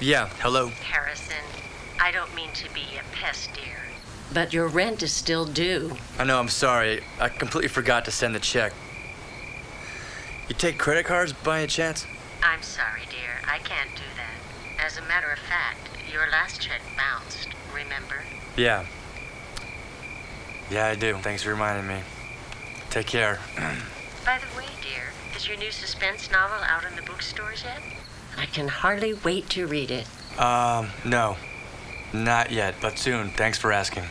Yeah, hello. Harrison, I don't mean to be a pest, dear, but your rent is still due. I know, I'm sorry. I completely forgot to send the check. You take credit cards by any chance? I'm sorry, dear. I can't do that. As a matter of fact, your last check bounced, remember? Yeah. Yeah, I do. Thanks for reminding me. Take care. By the way, dear, is your new suspense novel out in the bookstores yet? I can hardly wait to read it. No. Not yet, but soon. Thanks for asking.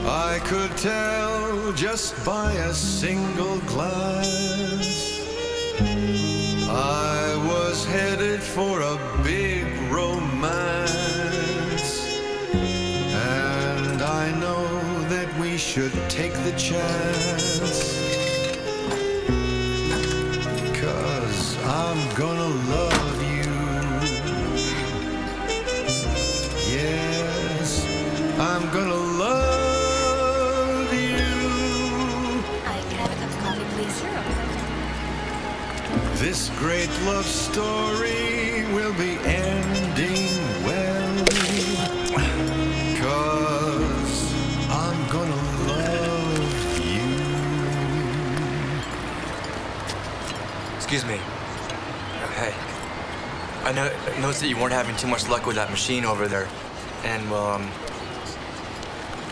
I could tell just by a single glance I was headed for a big romance, and I know that we should take the chance, 'cause I'm gonna love you. Yes, I'm gonna love you. I can have a cup of coffee, please. Sure. This great love story will be ending well, 'cause I'm gonna love you. Excuse me. Hey. I noticed that you weren't having too much luck with that machine over there. And, well,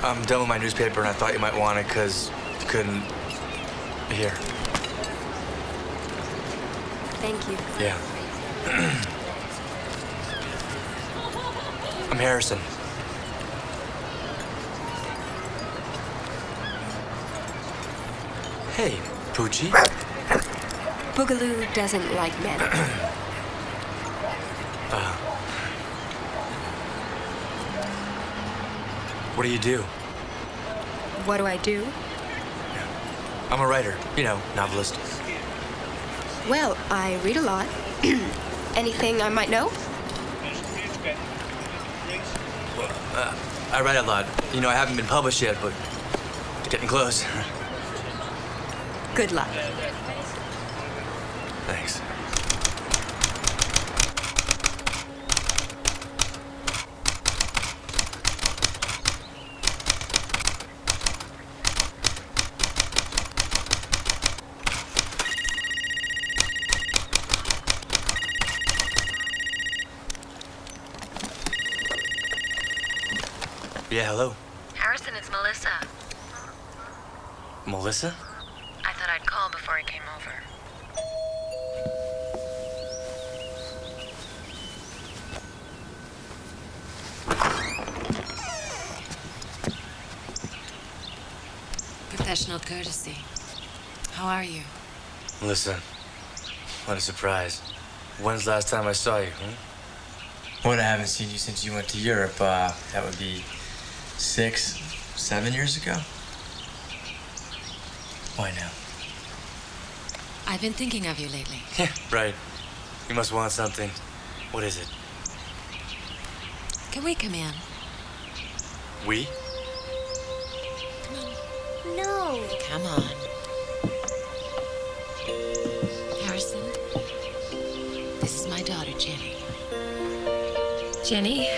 I'm done with my newspaper, and I thought you might want it because you couldn't. Here. Thank you. Yeah. I'm Harrison. Hey, Poochie. Boogaloo doesn't like men. What do you do? What do I do? I'm a writer, novelist. Well, I read a lot. Anything I might know? I write a lot. I haven't been published yet, but getting close. Good luck. Thanks. Yeah, hello. Harrison, it's Melissa. Melissa? I thought I'd call before I came over. Professional courtesy. How are you? Melissa, what a surprise. When's the last time I saw you, Well, I haven't seen you since you went to Europe. That would be 6, 7 years ago? Why now? I've been thinking of you lately. Yeah, right. You must want something. What is it? Can we come in? We? No. Come on. Harrison, this is my daughter, Jenny. Jenny,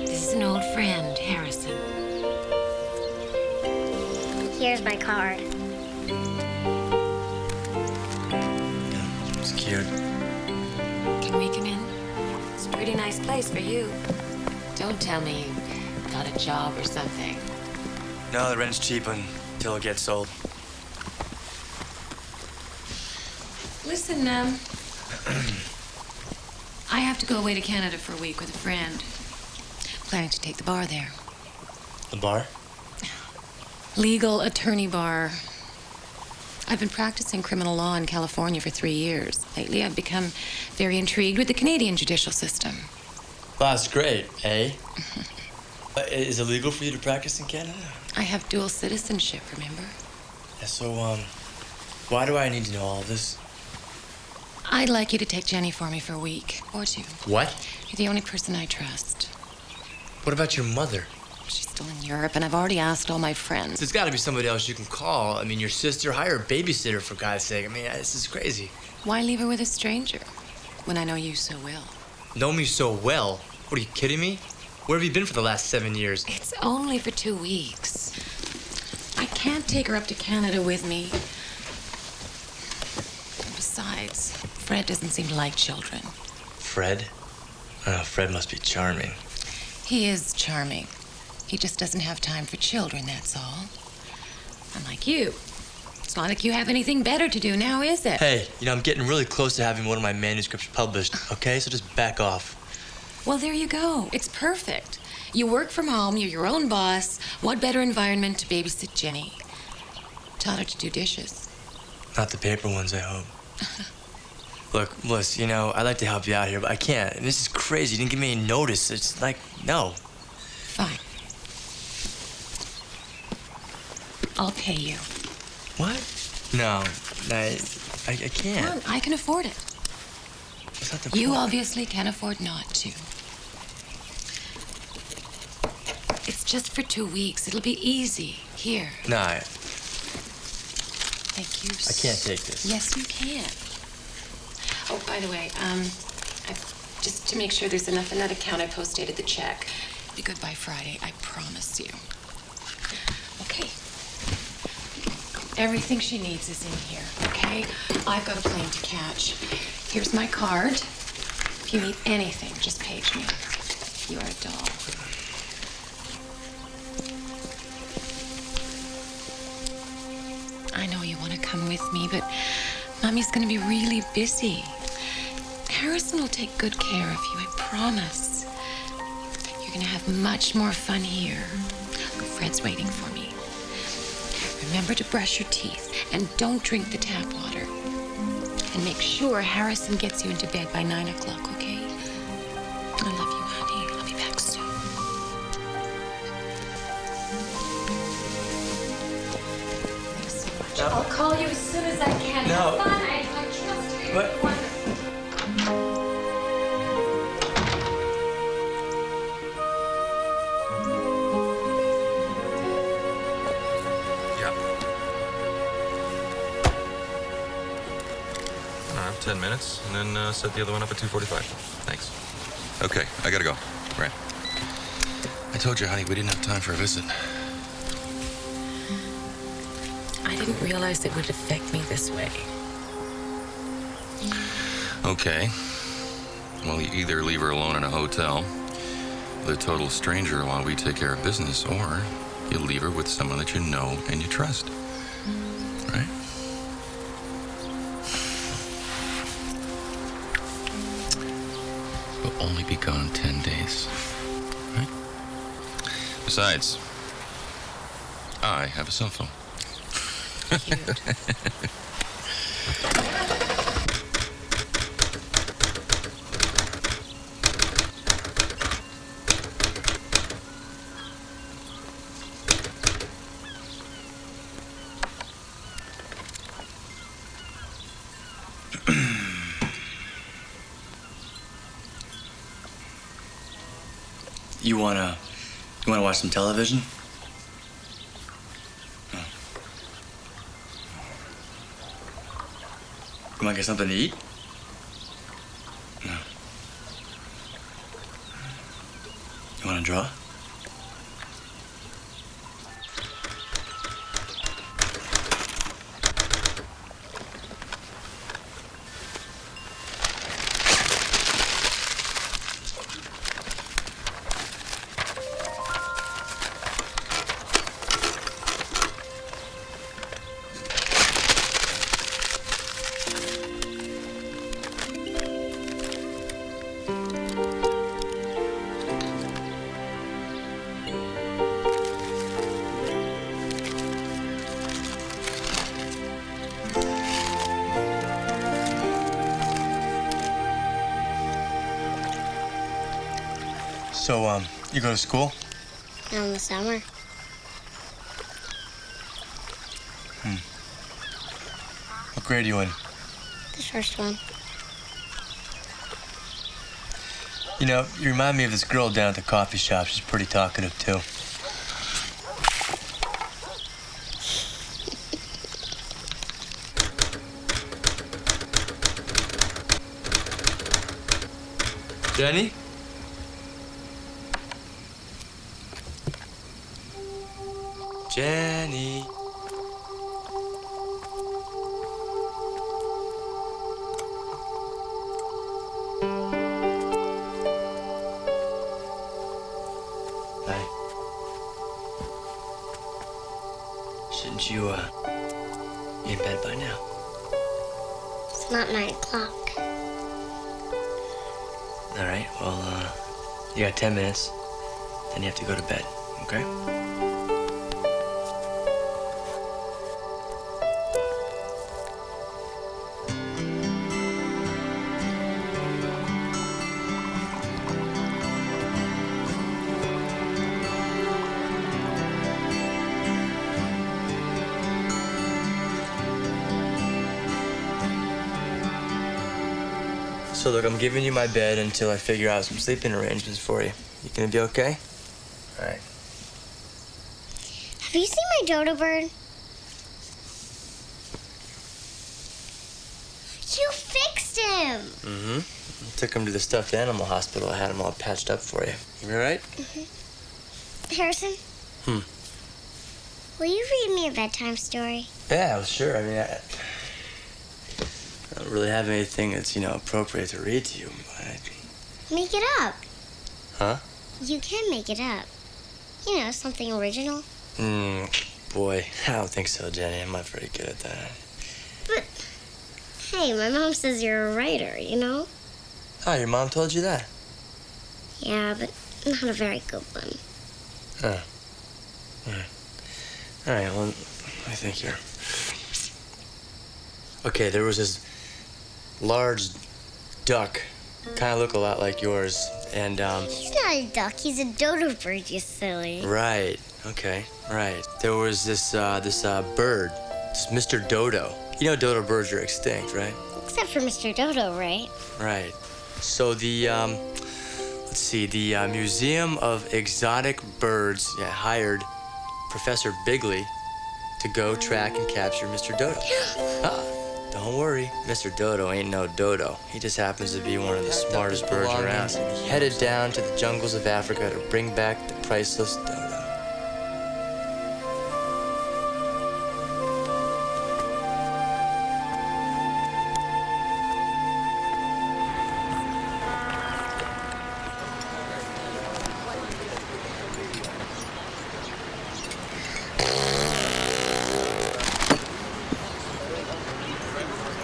this is an old friend, Harrison. Here's my card. It's cute. Can we come in? It's a pretty nice place for you. Don't tell me you got a job or something. No, the rent's cheap until it gets sold. Listen, I have to go away to Canada for a week with a friend. Planning to take the bar there. The bar? Legal attorney bar. I've been practicing criminal law in California for 3 years. Lately, I've become very intrigued with the Canadian judicial system. Well, that's great, eh? Is it legal for you to practice in Canada? I have dual citizenship, remember? Yeah, so, why do I need to know all of this? I'd like you to take Jenny for me for a week or two. What? You're the only person I trust. What about your mother? She's still in Europe, and I've already asked all my friends. There's got to be somebody else you can call. I mean, your sister, hire a babysitter, for God's sake. I mean, this is crazy. Why leave her with a stranger when I know you so well? Know me so well? What, are you kidding me? Where have you been for the last 7 years? It's only for 2 weeks. I can't take her up to Canada with me. Besides, Fred doesn't seem to like children. Fred? Fred must be charming. He is charming. He just doesn't have time for children, that's all. Unlike you. It's not like you have anything better to do now, is it? Hey, I'm getting really close to having one of my manuscripts published, okay? So just back off. Well, there you go. It's perfect. You work from home, you're your own boss. What better environment to babysit Jenny? Taught her to do dishes. Not the paper ones, I hope. Look, Bliss, I'd like to help you out here, but I can't. This is crazy. You didn't give me any notice. It's like, no. Fine. I'll pay you. What? No, I can't. Come on, I can afford it. That's not the You point. obviously can't afford not to. It's just for 2 weeks. It'll be easy. Here. Nah, Thank you. I can't take this. Yes, you can. Oh, by the way, just to make sure there's enough in that account, I post-dated the check. Be good by Friday, I promise you. Okay. Everything she needs is in here, okay? I've got a plane to catch. Here's my card. If you need anything, just page me. You are a doll. I know you want to come with me, but Mommy's going to be really busy. Harrison will take good care of you, I promise. You're going to have much more fun here. Fred's waiting for me. Remember to brush your teeth and don't drink the tap water. And make sure Harrison gets you into bed by 9 o'clock, okay? I love you, honey. I'll be back soon. Thanks so much. No. I'll call you as soon as I can. No. Have fun. I trust you. What? You're wonderful. Yeah. 10 minutes, and then set the other one up at 2:45. Thanks. Okay, I gotta go. Right. I told you, honey, we didn't have time for a visit. I didn't realize it would affect me this way. Okay. Well, you either leave her alone in a hotel with a total stranger while we take care of business, or you leave her with someone that you know and you trust. Right? We'll only be gone 10 days. Right? Besides, I have a cell phone. Cute. You wanna watch some television? No. You wanna get something to eat? No. You wanna draw? So, you go to school? Now in the summer. What grade are you in? The first one. You remind me of this girl down at the coffee shop. She's pretty talkative, too. Jenny? Jenny. Hi. Shouldn't you, be in bed by now? It's not 9 o'clock. All right, well, you got 10 minutes, then you have to go to bed, okay? So look, I'm giving you my bed until I figure out some sleeping arrangements for you. You gonna be okay? All right. Have you seen my dodo bird? You fixed him! Mm-hmm. I took him to the stuffed animal hospital. I had him all patched up for you. You all right? Mm-hmm. Harrison? Hmm. Will you read me a bedtime story? Yeah, well, sure. I mean, I don't really have anything that's, appropriate to read to you, but... Make it up. Huh? You can make it up. Something original. Boy, I don't think so, Jenny. I'm not very good at that. But, hey, my mom says you're a writer, Oh, your mom told you that? Yeah, but not a very good one. Huh. All right, well, I think here. Okay, there was this large duck, kind of look a lot like yours, and, He's not a duck, he's a dodo bird, you silly. Right, okay, right. There was this bird, this Mr. Dodo. You know dodo birds are extinct, right? Except for Mr. Dodo, right? Right. So the, let's see, the Museum of Exotic Birds hired Professor Bigley to go track and capture Mr. Dodo. Don't worry, Mr. Dodo ain't no dodo. He just happens to be one of the smartest birds around. He headed down to the jungles of Africa to bring back the priceless dodo.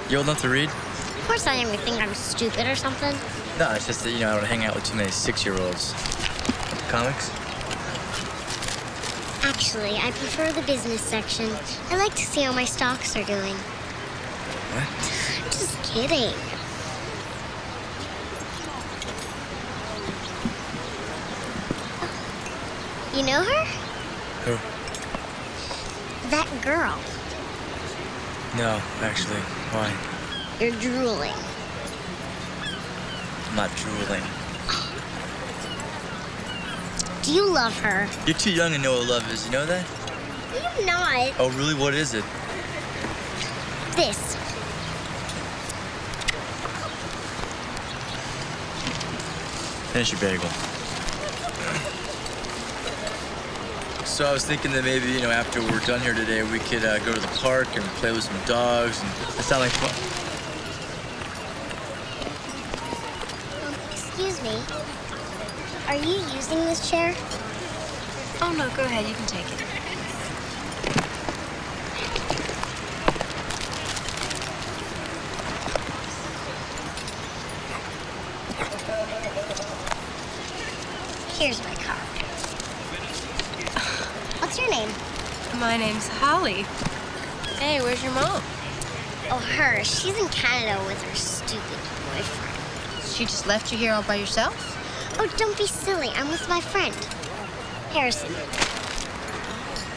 You old enough to read? Of course I am. You think I'm stupid or something? No, it's just that, I don't hang out with too many 6-year-olds. Comics? Actually, I prefer the business section. I like to see how my stocks are doing. What? Just kidding. You know her? Who? That girl. No, actually. Why? You're drooling. I'm not drooling. Do you love her? You're too young to know what love is, you know that? I'm not. Oh, really? What is it? This. Finish your bagel. So I was thinking that maybe, after we're done here today, we could go to the park and play with some dogs. And that sound like fun? Excuse me. Are you using this chair? Oh, no, go ahead. You can take it. Here's my card. What's your name? My name's Holly. Hey, where's your mom? Oh, her. She's in Canada with her stupid boyfriend. She just left you here all by yourself? Oh, don't be silly. I'm with my friend, Harrison.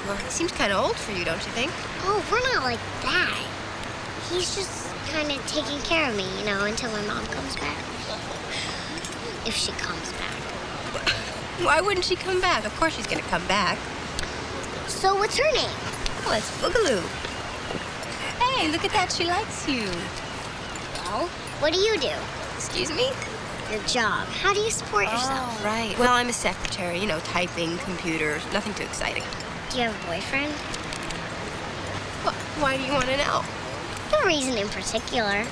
Well, he seems kind of old for you, don't you think? Oh, we're not like that. He's just kind of taking care of me, until my mom comes back. If she comes back. Why wouldn't she come back? Of course she's gonna come back. So what's her name? Oh, it's Boogaloo. Hey, look at that. She likes you. Well, what do you do? Excuse me? your job. How do you support yourself? Oh, right. Well, I'm a secretary, you know, typing, computers, nothing too exciting. Do you have a boyfriend? Why do you want to know? No reason in particular.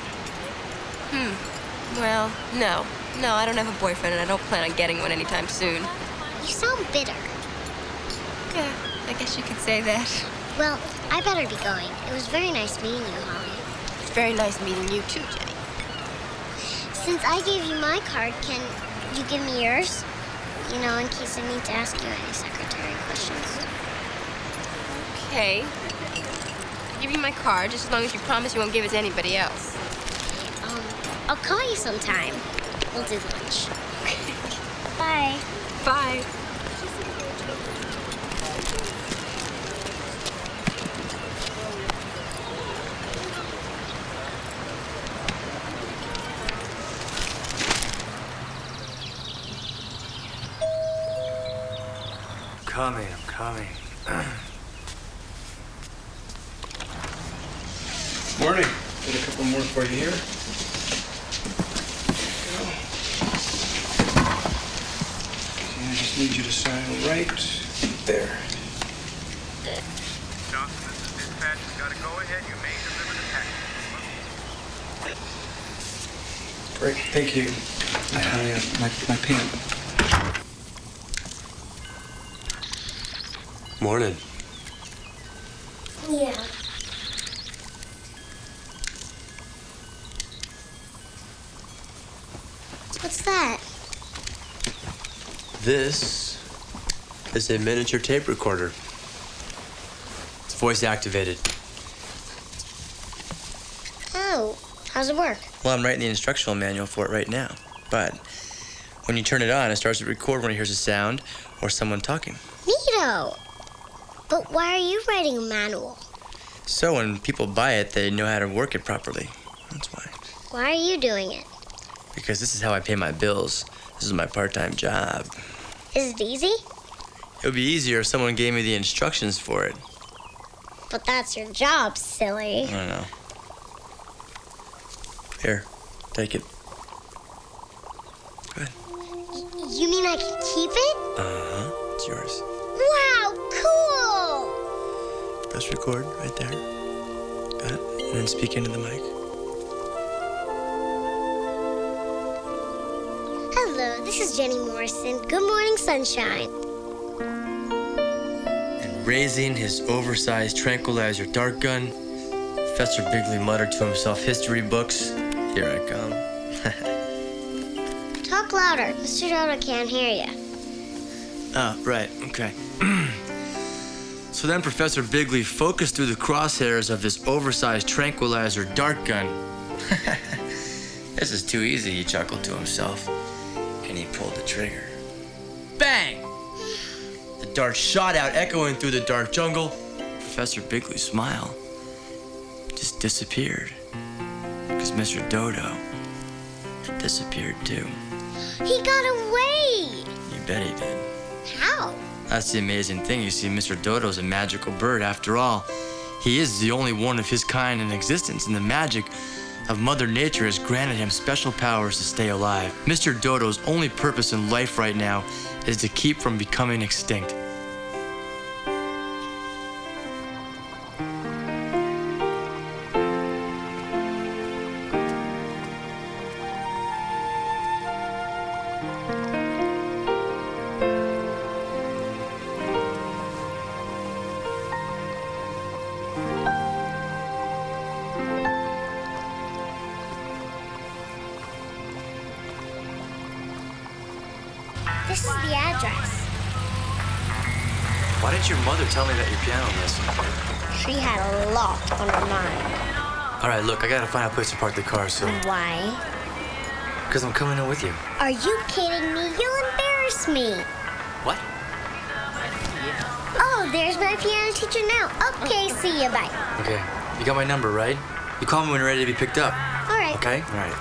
Well, no. No, I don't have a boyfriend, and I don't plan on getting one anytime soon. You sound bitter. Yeah, I guess you could say that. Well, I better be going. It was very nice meeting you, Holly. It's very nice meeting you, too, Jenny. Since I gave you my card, can you give me yours? You know, in case I need to ask you any secretary questions. Okay. I'll give you my card, just as long as you promise you won't give it to anybody else. I'll call you sometime. We'll do lunch. Bye. Bye. I'm coming. Morning. Got a couple more for you here. I just need you to sign right there. Johnson, this is dispatch. You gotta go ahead. You may deliver the package. Great, thank you. My pen. Morning. Yeah. What's that? This is a miniature tape recorder. It's voice activated. Oh, how's it work? Well, I'm writing the instructional manual for it right now. But when you turn it on, it starts to record when it hears a sound or someone talking. Neato! But why are you writing a manual? So when people buy it, they know how to work it properly. That's why. Why are you doing it? Because this is how I pay my bills. This is my part-time job. Is it easy? It would be easier if someone gave me the instructions for it. But that's your job, silly. I don't know. Here, take it. Go ahead. You mean I can keep it? Uh-huh, it's yours. Wow, cool! Press record right there. Got it? And then speak into the mic. Hello, this is Jenny Morrison. Good morning, sunshine. And raising his oversized tranquilizer dart gun, Professor Bigley muttered to himself, "History books, here I come." Talk louder. Mr. Dodo can't hear you. Oh, right, okay. So then Professor Bigley focused through the crosshairs of his oversized tranquilizer dart gun. This is too easy, he chuckled to himself. And he pulled the trigger. Bang! The dart shot out, echoing through the dark jungle. Professor Bigley's smile just disappeared. Because Mr. Dodo had disappeared too. He got away! You bet he did. How? That's the amazing thing. You see, Mr. Dodo's a magical bird after all. He is the only one of his kind in existence, and the magic of Mother Nature has granted him special powers to stay alive. Mr. Dodo's only purpose in life right now is to keep from becoming extinct. This is the address. Why didn't your mother tell me that your piano missing? She had a lot on her mind. All right, look, I gotta find a place to park the car, so... Why? Because I'm coming in with you. Are you kidding me? You'll embarrass me. What? Oh, there's my piano teacher now. Okay, see you, bye. Okay, you got my number, right? You call me when you're ready to be picked up. All right. Okay? All right.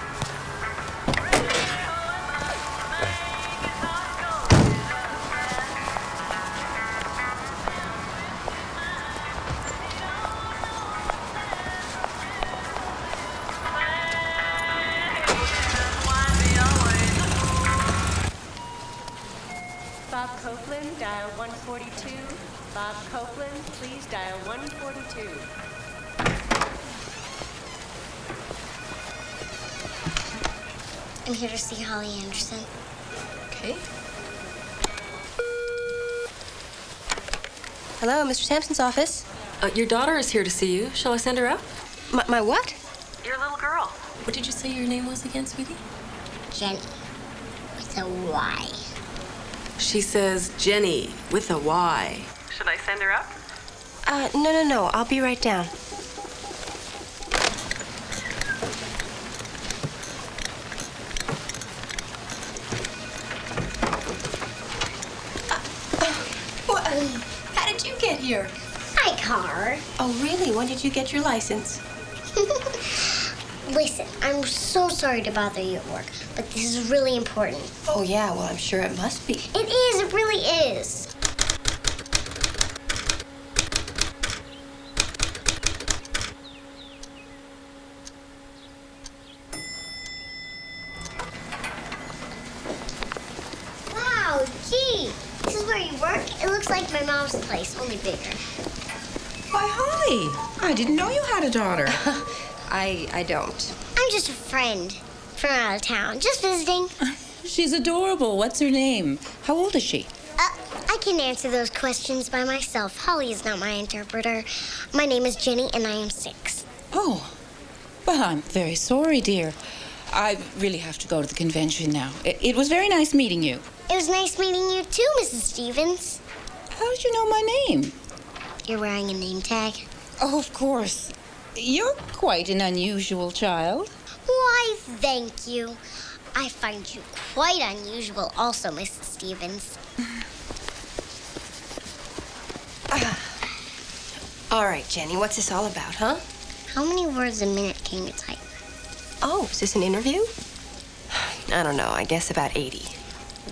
142. Bob Copeland, please dial 142. I'm here to see Holly Anderson. Okay. Hello, Mr. Sampson's office. Your daughter is here to see you. Shall I send her out? My what? Your little girl. What did you say your name was again, sweetie? Jenny. With a Y. She says Jenny with a Y. Should I send her up? No. I'll be right down. How did you get here? Hi, car. Oh, really? When did you get your license? Listen, I'm so sorry to bother you at work, but this is really important. Oh, yeah, well, I'm sure it must be. It really is. Wow, gee, this is where you work? It looks like my mom's place, only bigger. Why, Holly, I didn't know you had a daughter. I don't. I'm just a friend from out of town, just visiting. She's adorable. What's her name? How old is she? I can answer those questions by myself. Holly is not my interpreter. My name is Jenny, and I am 6. Oh, well, I'm very sorry, dear. I really have to go to the convention now. It was very nice meeting you. It was nice meeting you too, Mrs. Stevens. How did you know my name? You're wearing a name tag. Oh, of course. You're quite an unusual child. Why, thank you. I find you quite unusual also, Mrs. Stevens. All right, Jenny, what's this all about, huh? How many words a minute can you type? Oh, is this an interview? I don't know, I guess about 80.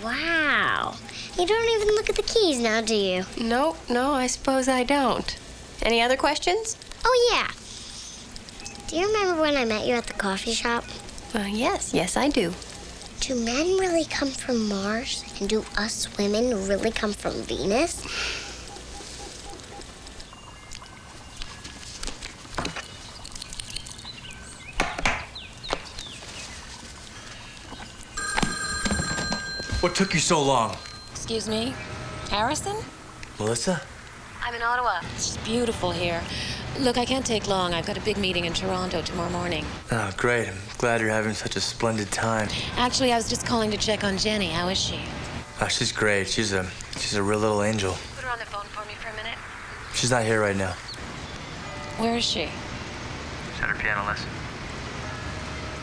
Wow. You don't even look at the keys now, do you? No, I suppose I don't. Any other questions? Oh, yeah. Do you remember when I met you at the coffee shop? Yes, I do. Do men really come from Mars? And do us women really come from Venus? What took you so long? Excuse me? Harrison? Melissa? I'm in Ottawa. It's just beautiful here. Look, I can't take long. I've got a big meeting in Toronto tomorrow morning. Oh, great. I'm glad you're having such a splendid time. Actually, I was just calling to check on Jenny. How is she? She's great. She's a real little angel. Put her on the phone for me for a minute. She's not here right now. Where is she? She's at her piano lesson.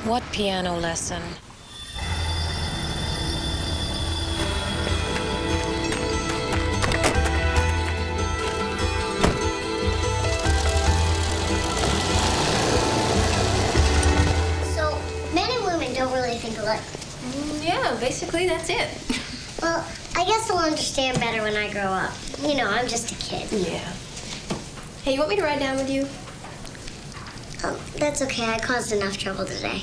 What piano lesson? So, men and women don't really think alike. Yeah, basically that's it. Well, I guess I'll understand better when I grow up. You know, I'm just a kid. Yeah. Hey, you want me to ride down with you? That's okay. I caused enough trouble today.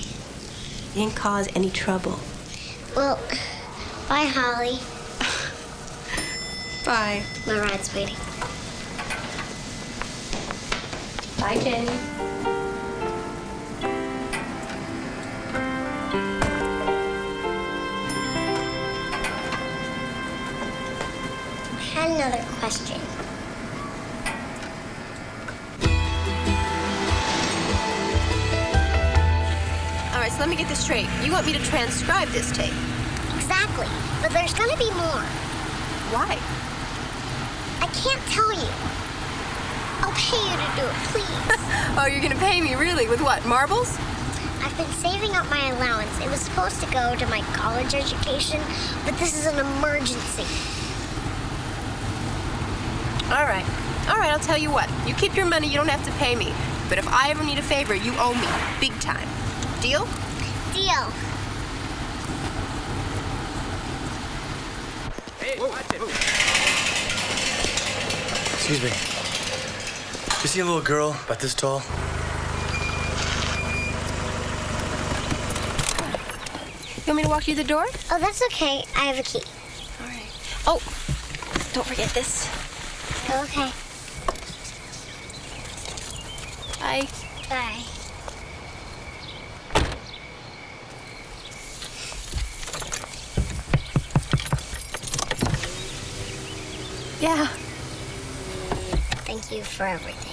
You didn't cause any trouble. Well, bye, Holly. Bye. My ride's waiting. Bye, Jenny. I had another question. All right, so let me get this straight. You want me to transcribe this tape? Exactly. But there's gonna be more. Why? I can't tell you. I'll pay you to do it, please. Oh, you're gonna pay me, really? With what, marbles? I've been saving up my allowance. It was supposed to go to my college education, but this is an emergency. All right, I'll tell you what. You keep your money, you don't have to pay me. But if I ever need a favor, you owe me, big time. Deal? Deal. Hey, watch it. Excuse me. You see a little girl about this tall? You want me to walk you to the door? Oh, that's okay. I have a key. All right. Oh, Don't forget this. Okay. Bye. Bye. Yeah. Thank you for everything.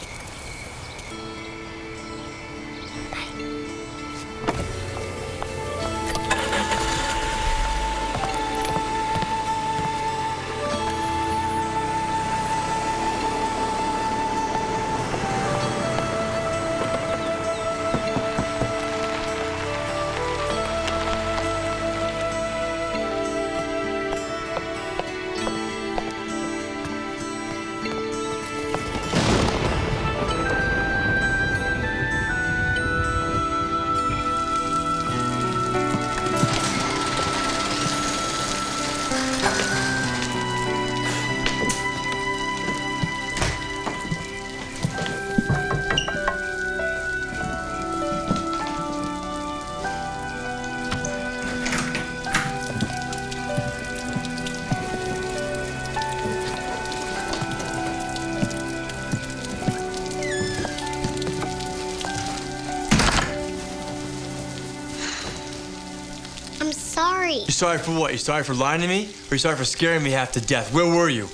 I'm sorry. You're sorry for what? You're sorry for lying to me? Or you're sorry for scaring me half to death? Where were you?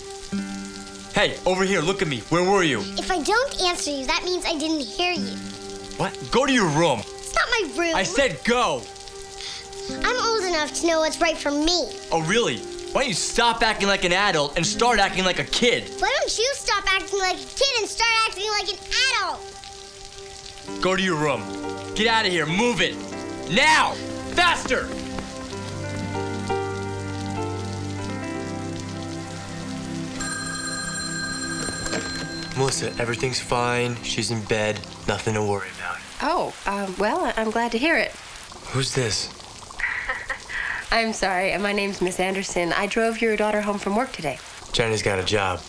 Hey, over here, look at me. Where were you? If I don't answer you, that means I didn't hear you. What? Go to your room. It's not my room. I said go. I'm old enough to know what's right for me. Oh, really? Why don't you stop acting like an adult and start acting like a kid? Why don't you stop acting like a kid and start acting like an adult? Go to your room. Get out of here. Move it. Now! Faster! Melissa, everything's fine. She's in bed. Nothing to worry about. Oh, well, I'm glad to hear it. Who's this? I'm sorry. My name's Miss Anderson. I drove your daughter home from work today. Jenny's got a job.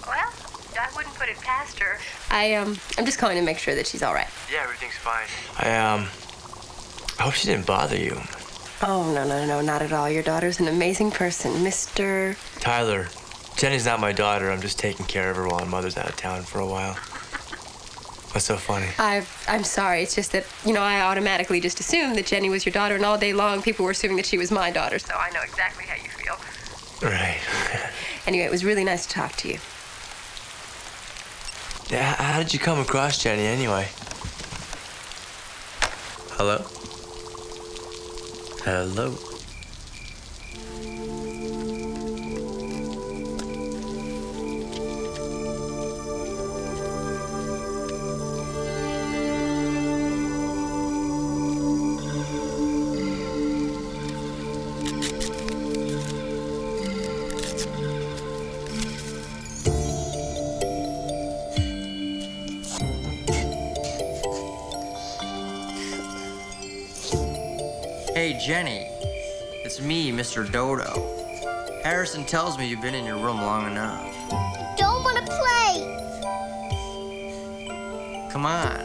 Well, I wouldn't put it past her. I'm just calling to make sure that she's all right. Yeah, everything's fine. I hope she didn't bother you. Oh, no, not at all. Your daughter's an amazing person, Mr. Tyler, Jenny's not my daughter. I'm just taking care of her while her mother's out of town for a while. What's so funny? I'm sorry. It's just that, I automatically just assumed that Jenny was your daughter, and all day long people were assuming that she was my daughter, so I know exactly how you feel. Right. Anyway, it was really nice to talk to you. Yeah, how did you come across Jenny anyway? Hello? Hello? Hey, Jenny. It's me, Mr. Dodo. Harrison tells me you've been in your room long enough. Don't want to play. Come on.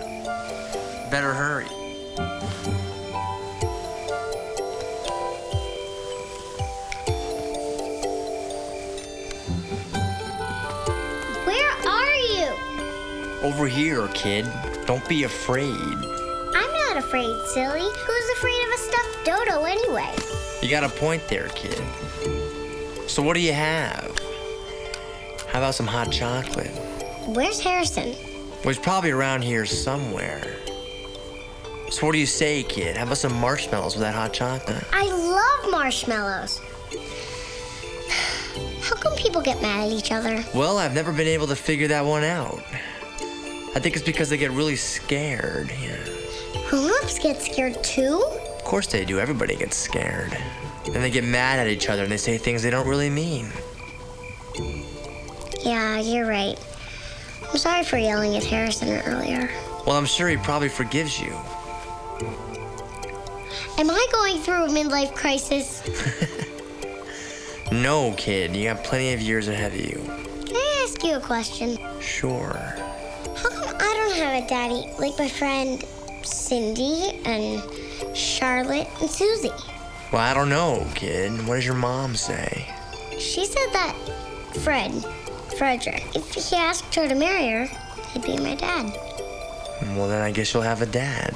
Better hurry. Where are you? Over here, kid. Don't be afraid. I'm not afraid, silly. Who's afraid of a stuffed dodo anyway? You got a point there, kid. So what do you have? How about some hot chocolate? Where's Harrison? Well, he's probably around here somewhere. So what do you say, kid? How about some marshmallows with that hot chocolate? I love marshmallows. How come people get mad at each other? Well, I've never been able to figure that one out. I think it's because they get really scared. Yeah. Grown-ups get scared too? Of course they do. Everybody gets scared. And they get mad at each other and they say things they don't really mean. Yeah, you're right. I'm sorry for yelling at Harrison earlier. Well, I'm sure he probably forgives you. Am I going through a midlife crisis? No, kid. You got plenty of years ahead of you. Can I ask you a question? Sure. How come I don't have a daddy like my friend Cindy and Charlotte and Susie? Well, I don't know, kid. What does your mom say? She said that Frederick. If he asked her to marry her, he'd be my dad. Well, then I guess you'll have a dad.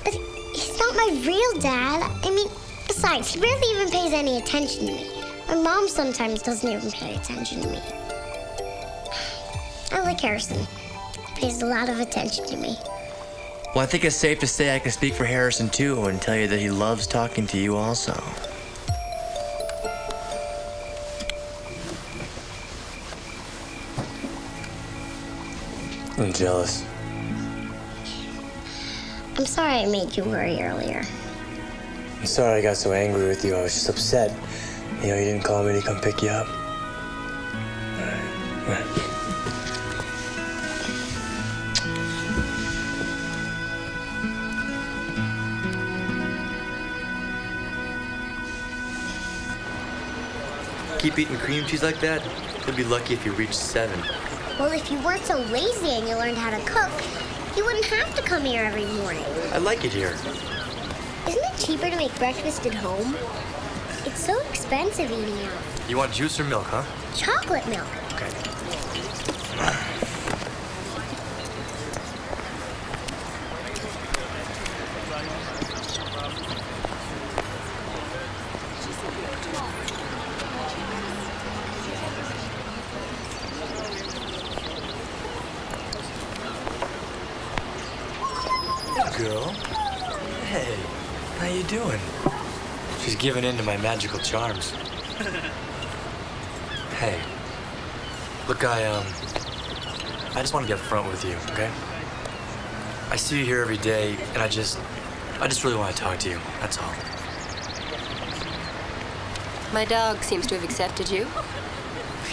But he's not my real dad. I mean, besides, he barely even pays any attention to me. My mom sometimes doesn't even pay attention to me. I like Harrison. He pays a lot of attention to me. Well, I think it's safe to say I can speak for Harrison, too, and tell you that he loves talking to you also. I'm jealous. I'm sorry I made you worry earlier. I'm sorry I got so angry with you. I was just upset. You know, you didn't call me to come pick you up. All right. Keep eating cream cheese like that, you'll be lucky if you reach 7. Well, if you weren't so lazy and you learned how to cook, you wouldn't have to come here every morning. I like it here. Isn't it cheaper to make breakfast at home? It's so expensive eating out. You want juice or milk, huh? Chocolate milk. Okay. Girl. Hey, how you doing? She's giving in to my magical charms. Hey, look, I just want to get front with you, okay? I see you here every day, and I just really want to talk to you. That's all. My dog seems to have accepted you.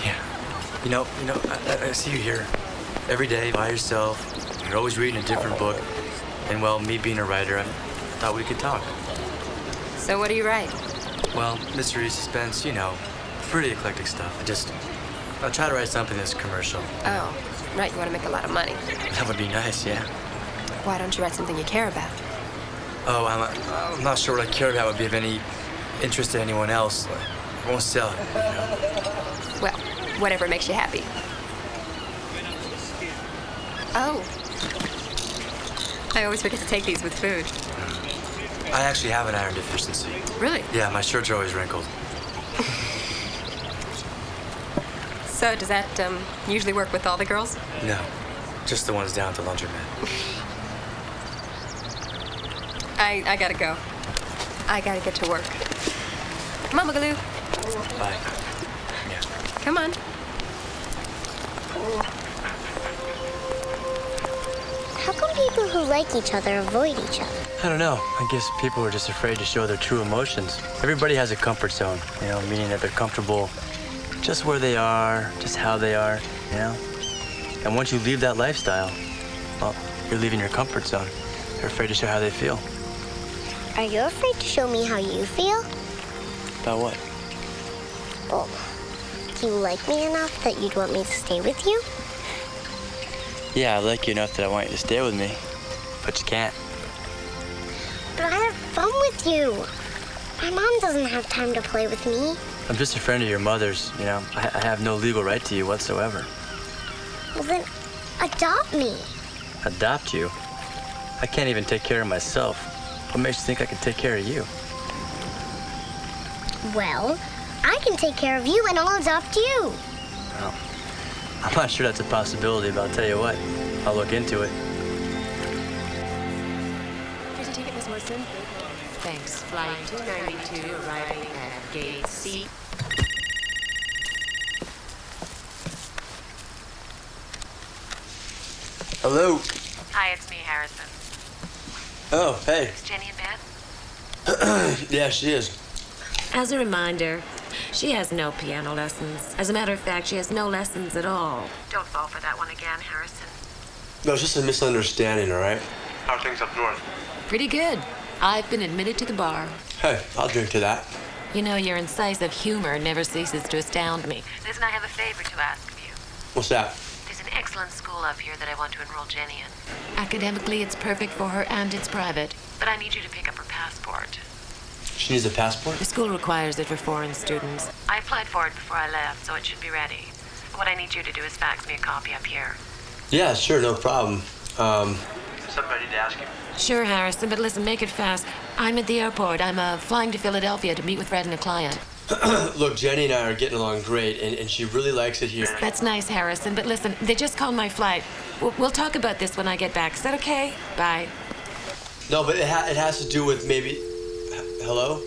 Yeah. You know, I see you here every day by yourself. You're always reading a different book. And, well, me being a writer, I thought we could talk. So what do you write? Well, mystery, suspense, you know, pretty eclectic stuff. I'll try to write something that's commercial. Oh, right, you want to make a lot of money. That would be nice, yeah. Why don't you write something you care about? Oh, I'm not sure what I care about would be of any interest to anyone else. I won't sell it, you know? Well, whatever makes you happy. Oh. I always forget to take these with food. I actually have an iron deficiency. Really? Yeah, my shirts are always wrinkled. So does that usually work with all the girls? No, just the ones down at the laundromat. I gotta go. I gotta get to work. Mama Galoo. Bye. Yeah. Come on. How come people who like each other avoid each other? I don't know. I guess people are just afraid to show their true emotions. Everybody has a comfort zone, you know, meaning that they're comfortable just where they are, just how they are, you know? And once you leave that lifestyle, well, you're leaving your comfort zone. They're afraid to show how they feel. Are you afraid to show me how you feel? About what? Well, do you like me enough that you'd want me to stay with you? Yeah, I like you enough that I want you to stay with me, but you can't. But I have fun with you. My mom doesn't have time to play with me. I'm just a friend of your mother's, you know. I have no legal right to you whatsoever. Well, then, adopt me. Adopt you? I can't even take care of myself. What makes you think I can take care of you? Well, I can take care of you and I'll adopt you. Well, I'm not sure that's a possibility, but I'll tell you what. I'll look into it. Here's your ticket, Miss Wilson. Thanks. Flight 292 arriving at gate C. Hello. Hi, it's me, Harrison. Oh, hey. Is Jenny in bed? Yeah, she is. As a reminder, she has no piano lessons. As a matter of fact, she has no lessons at all. Don't fall for that one again, Harrison. No, it's just a misunderstanding, all right? How are things up north? Pretty good. I've been admitted to the bar. Hey, I'll drink to that. You know, your incisive humor never ceases to astound me. Listen, I have a favor to ask of you. What's that? There's an excellent school up here that I want to enroll Jenny in. Academically, it's perfect for her and it's private. But I need you to pick up her passport. She needs a passport? The school requires it for foreign students. I applied for it before I left, so it should be ready. What I need you to do is fax me a copy up here. Yeah, sure, no problem. Something I need to ask you. Sure, Harrison, but listen, make it fast. I'm at the airport. I'm flying to Philadelphia to meet with Fred and a client. Look, Jenny and I are getting along great, and she really likes it here. That's nice, Harrison, but listen, they just called my flight. We'll talk about this when I get back. Is that okay? Bye. No, but it has to do with maybe... Hello?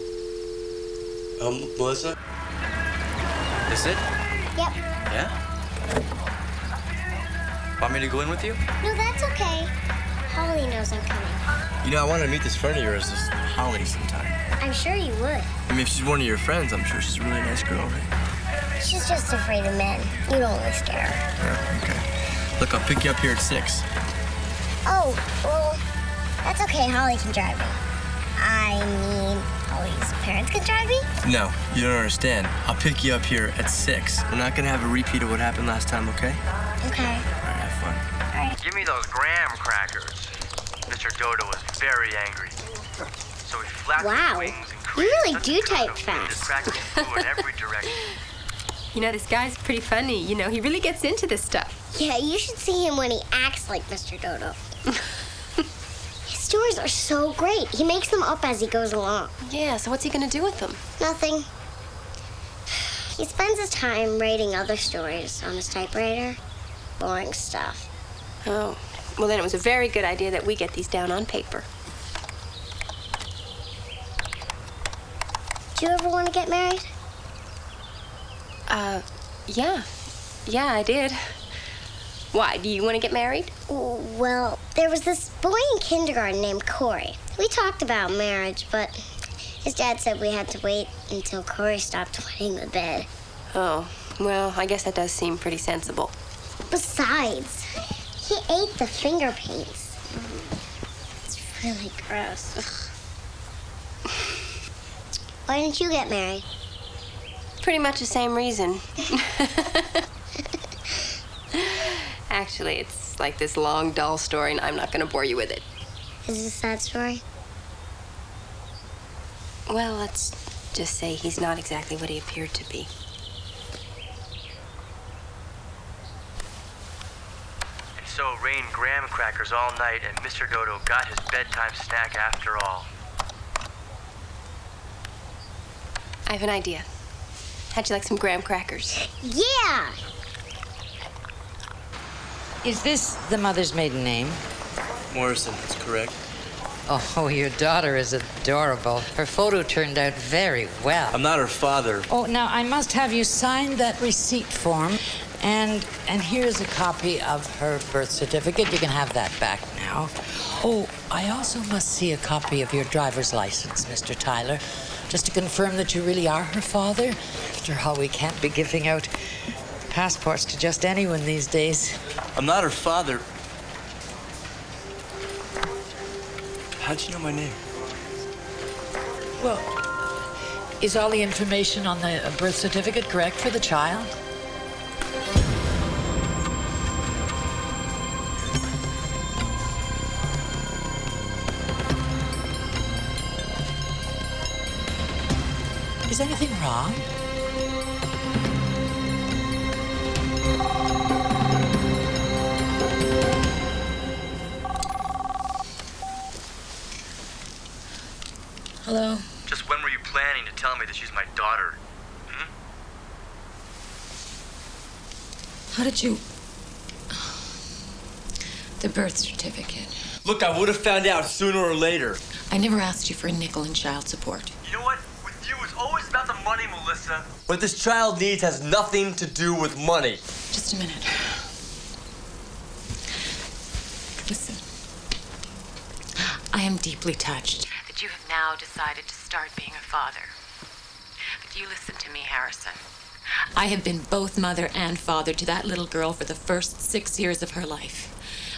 Melissa? Is it? Yep. Yeah? Want me to go in with you? No, that's okay. Holly knows I'm coming. You know, I want to meet this friend of yours, this Holly, sometime. I'm sure you would. I mean, if she's one of your friends, I'm sure she's a really nice girl, right? She's just afraid of men. You don't really scare her. Yeah, okay. Look, I'll pick you up here at 6. Oh, well, that's okay. Holly can drive me. I mean, Holly's parents can drive me? No, you don't understand. I'll pick you up here at 6. We're not going to have a repeat of what happened last time, okay? Okay. All right, have fun. All right. Give me those graham crackers. Mr. Dodo was very angry. So he flapped his wings and You created really such do a type cloud of wind fast. that crackers flew in every direction. You know, this guy's pretty funny. You know, he really gets into this stuff. Yeah, you should see him when he acts like Mr. Dodo. His stories are so great. He makes them up as he goes along. Yeah, so what's he gonna do with them? Nothing. He spends his time writing other stories on his typewriter. Boring stuff. Oh, well then it was a very good idea that we get these down on paper. Do you ever want to get married? Yeah. Yeah, I did. Why, do you want to get married? Well, there was this boy in kindergarten named Corey. We talked about marriage, but his dad said we had to wait until Corey stopped wetting the bed. Oh, well, I guess that does seem pretty sensible. Besides, he ate the finger paints. It's really gross. Why didn't you get married? Pretty much the same reason. Actually, it's like this long, dull story, and I'm not going to bore you with it. Is it a sad story? Well, let's just say he's not exactly what he appeared to be. And so it rained graham crackers all night, and Mr. Dodo got his bedtime snack after all. I have an idea. How'd you like some graham crackers? Yeah! Is this the mother's maiden name? Morrison, that's correct. Oh, your daughter is adorable. Her photo turned out very well. I'm not her father. Oh, now I must have you sign that receipt form, and here's a copy of her birth certificate. You can have that back now. Oh, I also must see a copy of your driver's license, Mr. Tyler, just to confirm that you really are her father. After all, we can't be giving out passports to just anyone these days. I'm not her father. How'd you know my name? Well, is all the information on the birth certificate correct for the child? Is anything wrong? Hello? Just when were you planning to tell me that she's my daughter? How did you... The birth certificate. Look, I would have found out sooner or later. I never asked you for a nickel in child support. You know what? With you, it's always about the money, Melissa. What this child needs has nothing to do with money. Just a minute. Listen. I am deeply touched That you have now decided to start being a father. But you listen to me, Harrison. I have been both mother and father to that little girl for the first 6 years of her life.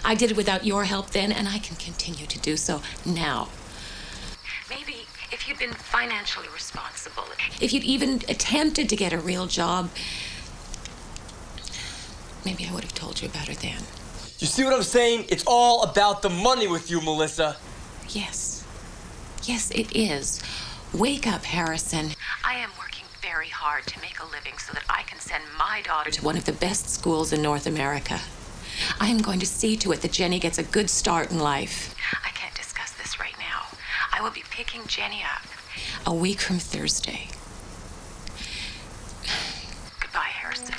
I did it without your help then, and I can continue to do so now. Maybe if you'd been financially responsible. If you'd even attempted to get a real job, maybe I would have told you about her then. You see what I'm saying? It's all about the money with you, Melissa. Yes. Yes, it is. Wake up, Harrison. I am working very very hard to make a living so that I can send my daughter to one of the best schools in North America. I am going to see to it that Jenny gets a good start in life. I can't discuss this right now. I will be picking Jenny up a week from Thursday. Goodbye, Harrison.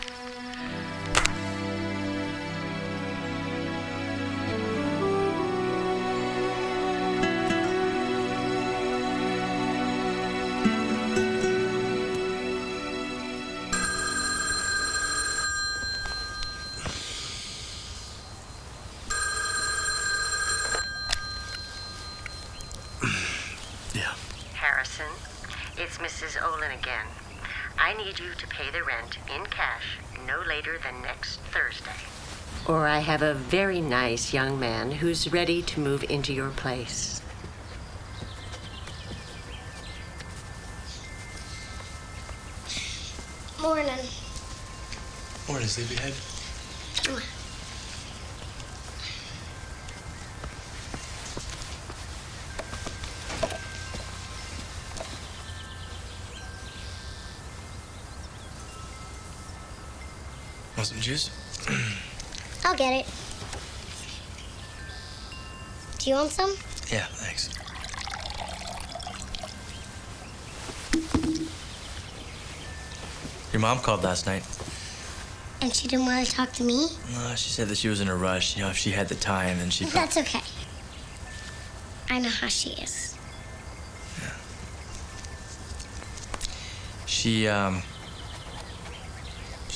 Harrison, it's Mrs. Olin again. I need you to pay the rent in cash no later than next Thursday. Or I have a very nice young man who's ready to move into your place. Morning. Morning, sleepyhead. Want some juice? I'll get it. Do you want some? Yeah, thanks. Your mom called last night. And she didn't want to talk to me? No, she said that she was in a rush. You know, if she had the time, then she'd... That's okay. I know how she is. She's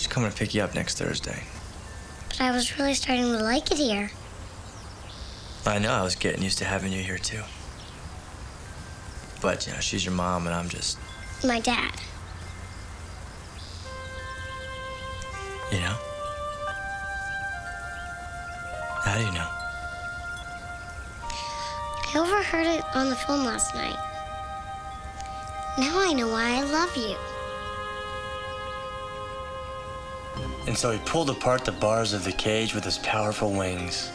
coming to pick you up next Thursday. But I was really starting to like it here. I know, I was getting used to having you here, too. But, you know, she's your mom, and I'm just... My dad. You know? How do you know? I overheard it on the phone last night. Now I know why I love you. And so he pulled apart the bars of the cage with his powerful wings.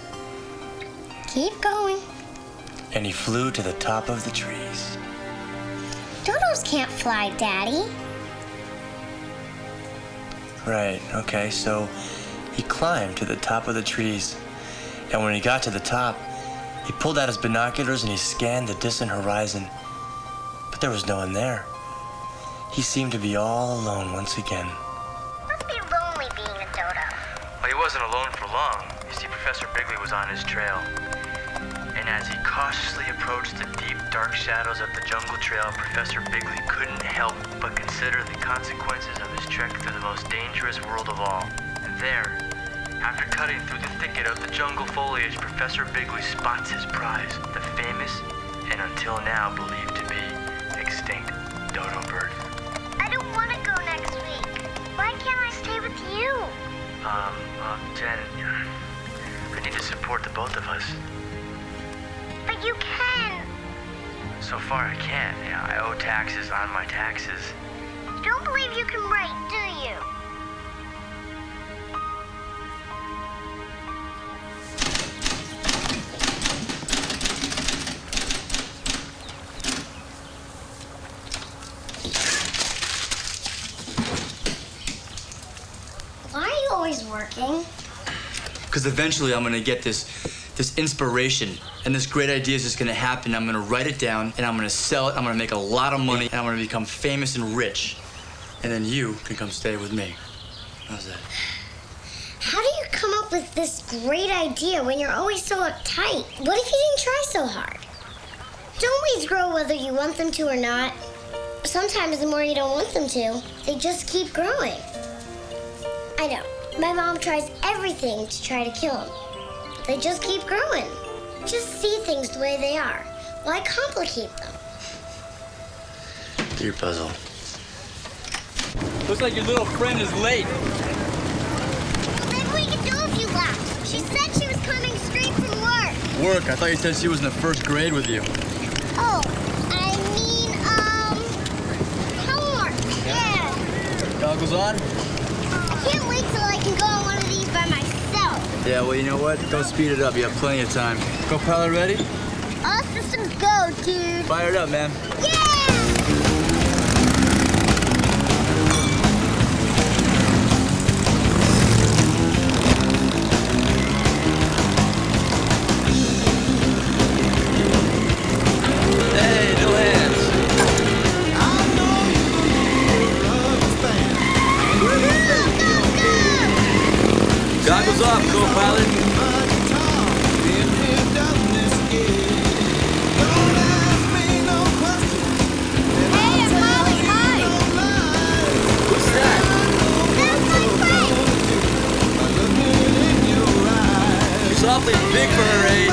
Keep going. And he flew to the top of the trees. Dodos can't fly, Daddy. Right, okay, so he climbed to the top of the trees. And when he got to the top, he pulled out his binoculars and he scanned the distant horizon. But there was no one there. He seemed to be all alone once again. Must be lonely being a dodo. Well, he wasn't alone for long. You see, Professor Bigley was on his trail. And as he cautiously approached the deep, dark shadows of the jungle trail, Professor Bigley couldn't help but consider the consequences of his trek through the most dangerous world of all. And there, after cutting through the thicket of the jungle foliage, Professor Bigley spots his prize, the famous and until now believed to be extinct dodo bird. I don't want to go next week. Why can't I stay with you? Well, Jen, I need to support the both of us. But you can. So far I can't. Yeah, I owe taxes on my taxes. You don't believe you can write, do you? Why are you always working? Because eventually I'm gonna get this inspiration, and this great idea is just gonna happen. I'm gonna write it down, and I'm gonna sell it. I'm gonna make a lot of money, and I'm gonna become famous and rich. And then you can come stay with me. How's that? How do you come up with this great idea when you're always so uptight? What if you didn't try so hard? Don't weeds grow whether you want them to or not? Sometimes the more you don't want them to, they just keep growing. I know. My mom tries everything to try to kill them. But they just keep growing. Just see things the way they are. Why complicate them? Do your puzzle. Looks like your little friend is late. Maybe we can do a few laps. She said she was coming straight from work. Work? I thought you said she was in the first grade with you. Oh, I mean, homework. Yeah. Goggles on? I can't wait till I can go on one of these by myself. Yeah, well, you know what? Don't speed it up. You have plenty of time. Co-pilot ready? All systems go, dude. Fire it up, man. Yeah! She's awfully big for her age.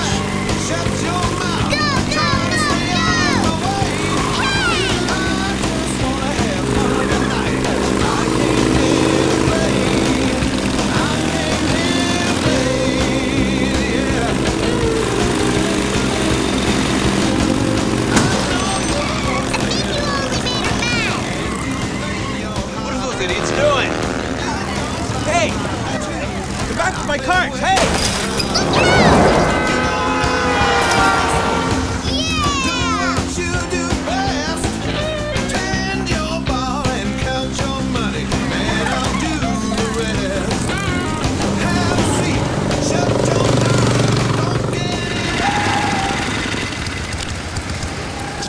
What are those idiots doing? Hey! Come back with my cart! Hey!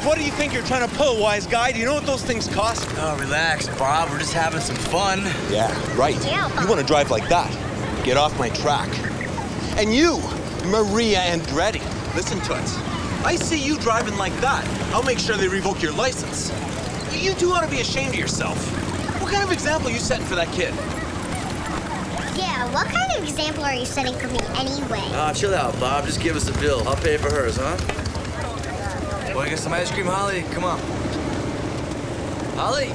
What do you think you're trying to pull, wise guy? Do you know what those things cost? Oh, relax, Bob. We're just having some fun. Yeah, right. You want to drive like that? Get off my track. And you, Maria Andretti, listen to it. I see you driving like that. I'll make sure they revoke your license. You two ought to be ashamed of yourself. What kind of example are you setting for that kid? Yeah, what kind of example are you setting for me anyway? Chill out, Bob. Just give us a bill. I'll pay for hers, huh? Want to get some ice cream, Holly? Come on. Holly?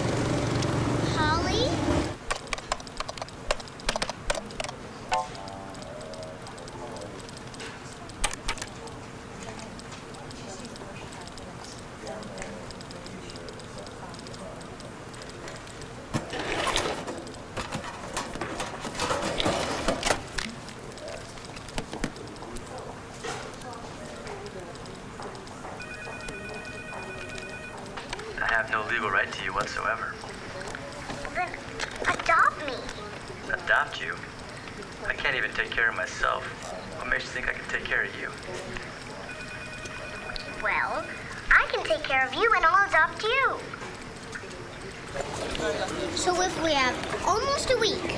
Holly? I have no legal right to you whatsoever. Then adopt me. Adopt you? I can't even take care of myself. What makes you think I can take care of you? Well, I can take care of you and I'll adopt you. So if we have almost a week,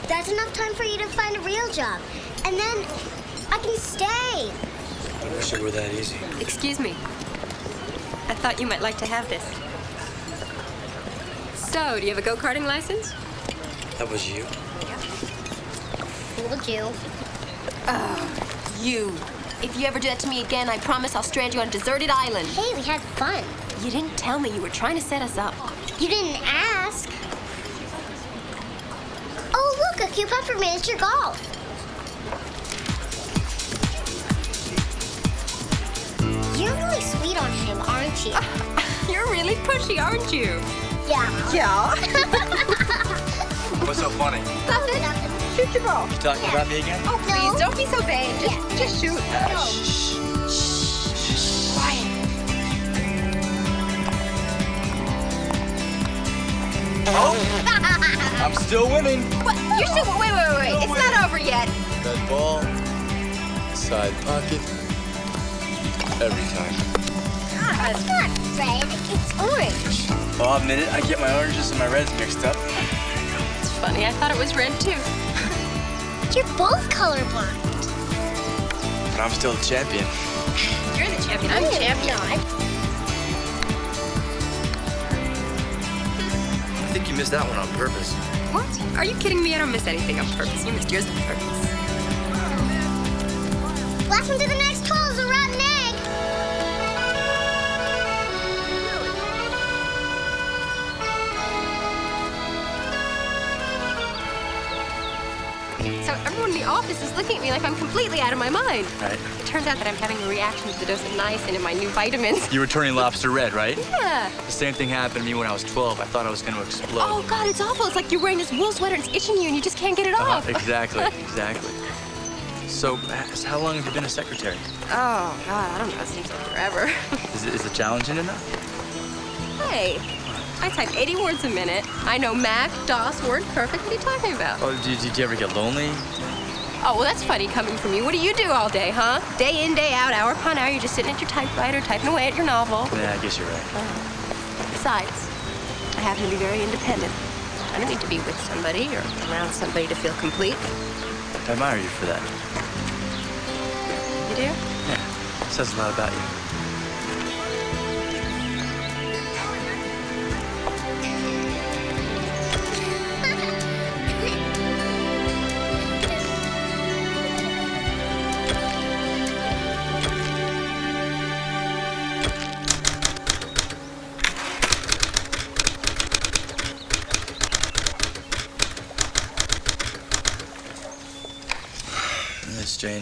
that's enough time for you to find a real job. And then I can stay. I wish it were that easy. Excuse me. I thought you might like to have this. So, do you have a go-karting license? That was you? Fooled you. Oh, you. If you ever do that to me again, I promise I'll strand you on a deserted island. Hey, we had fun. You didn't tell me. You were trying to set us up. You didn't ask. Oh, look, a coupon for miniature golf. You're really sweet on him, aren't you? You're really pushy, aren't you? Yeah. Yeah. What's so funny? Nothing. Shoot your ball. You talking about me again? Oh, please, don't be so vain. Just shoot. Shh. Quiet. Oh, I'm still winning. What? You're still... Wait. It's not over yet. Red ball, side pocket, every time. God, it's not red, it's orange. Oh, I'll admit it, I get my oranges and my reds mixed up. It's funny, I thought it was red too. You're both colorblind. But I'm still the champion. You're the champion. I'm the champion. I think you missed that one on purpose. What? Are you kidding me? I don't miss anything on purpose. You missed yours on purpose. Last one to the next hole is a rotten egg. So everyone in the office is looking at me like I'm completely out of my mind. Right. It turns out that I'm having a reaction to the dose of niacin in my new vitamins. You were turning lobster red, right? Yeah. The same thing happened to me when I was 12. I thought I was going to explode. Oh, God, it's awful. It's like you're wearing this wool sweater and it's itching you and you just can't get it off. Exactly. So, how long have you been a secretary? Oh, God, I don't know. It seems like forever. Is it challenging enough? Hey, I type 80 words a minute. I know Mac, DOS, Word perfect. What are you talking about? Oh, did you ever get lonely? Oh, well, that's funny coming from you. What do you do all day, huh? Day in, day out, hour upon hour, you're just sitting at your typewriter, typing away at your novel. Yeah, I guess you're right. Besides, I happen to be very independent. I don't need to be with somebody or around somebody to feel complete. I admire you for that. You do? Yeah, it says a lot about you.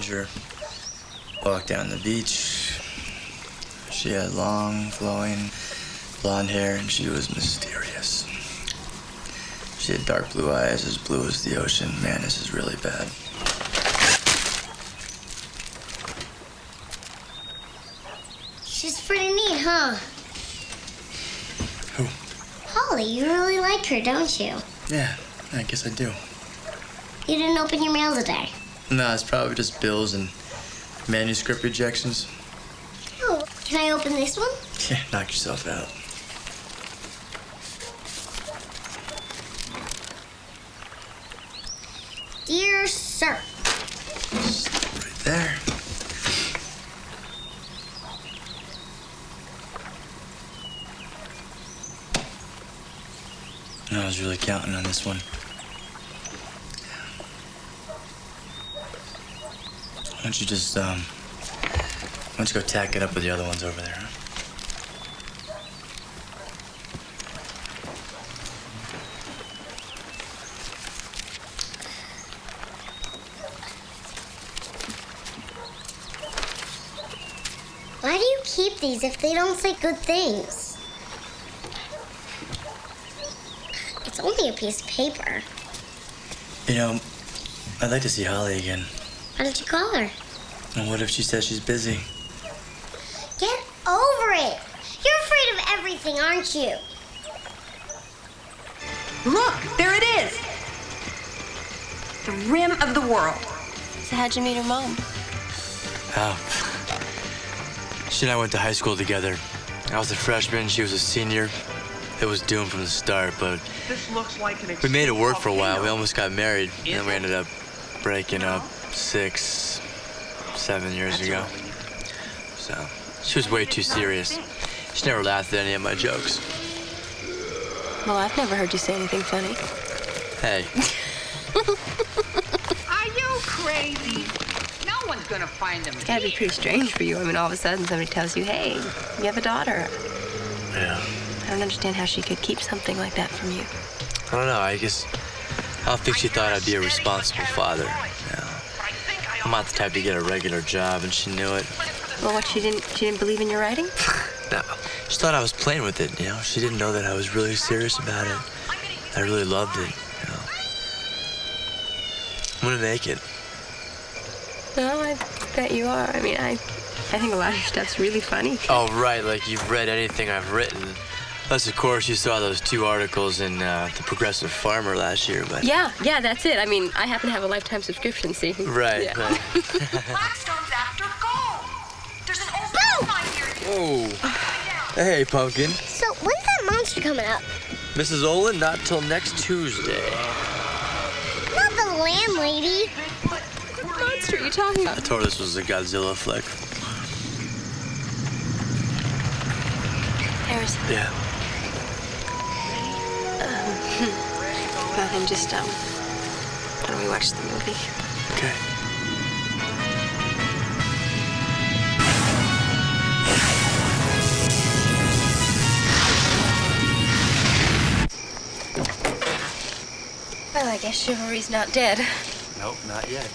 her walk down the beach. She had long, flowing blonde hair, and she was mysterious. She had dark blue eyes, as blue as the ocean. Man, this is really bad. She's pretty neat, huh? Who? Holly, you really like her, don't you? Yeah, I guess I do. You didn't open your mail today. No, it's probably just bills and manuscript rejections. Oh, can I open this one? Yeah, knock yourself out. Dear Sir. Right there. I was really counting on this one. Why don't you just, why don't you go tack it up with the other ones over there, huh? Why do you keep these if they don't say good things? It's only a piece of paper. You know, I'd like to see Holly again. Why don't you call her? And what if she says she's busy? Get over it. You're afraid of everything, aren't you? Look, there it is. The rim of the world. So how'd you meet her mom? Oh. She and I went to high school together. I was a freshman, she was a senior. It was doomed from the start, but This looks like an we made it work for a while. We almost got married, and then we ended up breaking up 6, 7 years ago. So, she was way too serious. She never laughed at any of my jokes. Well, I've never heard you say anything funny. Hey, Are you crazy? No one's gonna find them. It's gotta be pretty strange for you. I mean, all of a sudden somebody tells you, hey, you have a daughter. yeah. I don't understand how she could keep something like that from you. I don't know, I don't think she thought I'd be a responsible father. Yeah. I'm not the type to get a regular job, and she knew it. Well, what, she didn't believe in your writing? No, she thought I was playing with it, you know. She didn't know that I was really serious about it. I really loved it, you know. I'm gonna make it. No, I bet you are. I mean, I think a lot of your stuff's really funny. Oh, right, like you've read anything I've written. Unless, of course, you saw those 2 articles in The Progressive Farmer last year, but... Yeah, that's it. I mean, I happen to have a lifetime subscription, see? Right, Yeah. right. Blackstone's after gold. There's an old mine here. Whoa. Hey, Pumpkin. So, when's that monster coming up? Mrs. Olin, not till next Tuesday. Not the landlady. What monster are you talking I about? told her this was a Godzilla flick. Harrison. Yeah. Nothing, just, why don't we watch the movie? Okay. Well, I guess chivalry's not dead. Nope, not yet.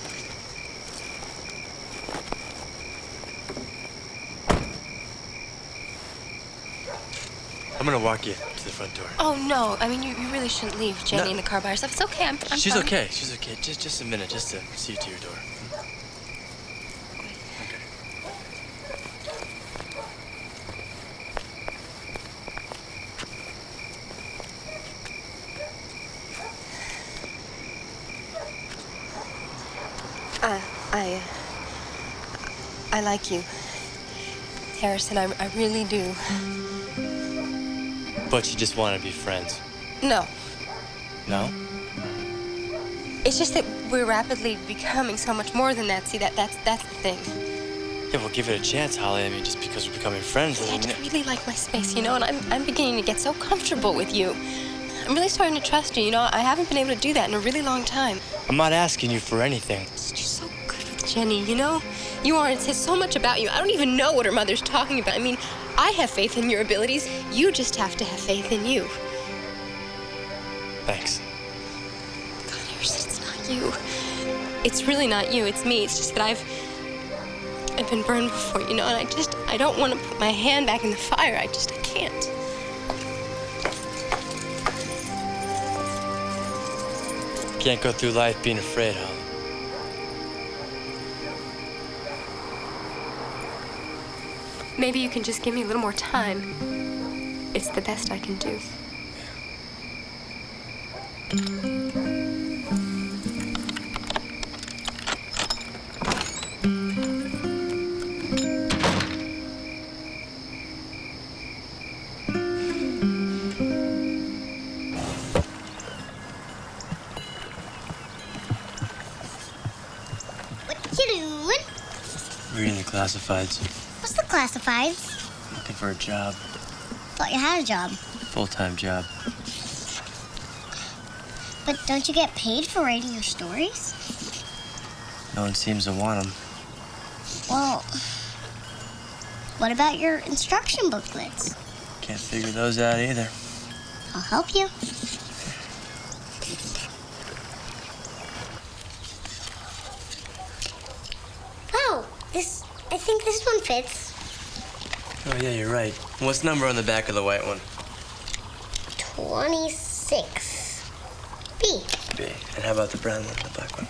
I'm gonna walk you to the front door. Oh, no. I mean, you really shouldn't leave Jenny in the car by herself. It's okay. I'm She's fine. okay. She's okay. Just a minute, just to see you to your door. Okay. I like you, Harrison. I really do. But you just want to be friends. No. No? It's just that we're rapidly becoming so much more than that. See, that's the thing. Yeah, well, give it a chance, Holly. I mean, just because we're becoming friends I doesn't mean... just really like my space, you know, and I'm beginning to get so comfortable with you. I'm really starting to trust you, you know. I haven't been able to do that in a really long time. I'm not asking you for anything. You're so good with Jenny, you know? You are. It says so much about you. I don't even know what her mother's talking about. I mean, I have faith in your abilities. You just have to have faith in you. Thanks. God, Harrison, it's not you. It's really not you. It's me. It's just that I've been burned before, you know, and I don't want to put my hand back in the fire. I can't. Can't go through life being afraid, huh? Maybe you can just give me a little more time. It's the best I can do. What you doing? Reading the classifieds. What's the classifieds? Looking for a job. Thought you had a job. Full-time job. But don't you get paid for writing your stories? No one seems to want them. Well, what about your instruction booklets? Can't figure those out either. I'll help you. Oh, I think this one fits. Oh, yeah, you're right. What's the number on the back of the white one? 26. B. B. And how about the brown one, the black one?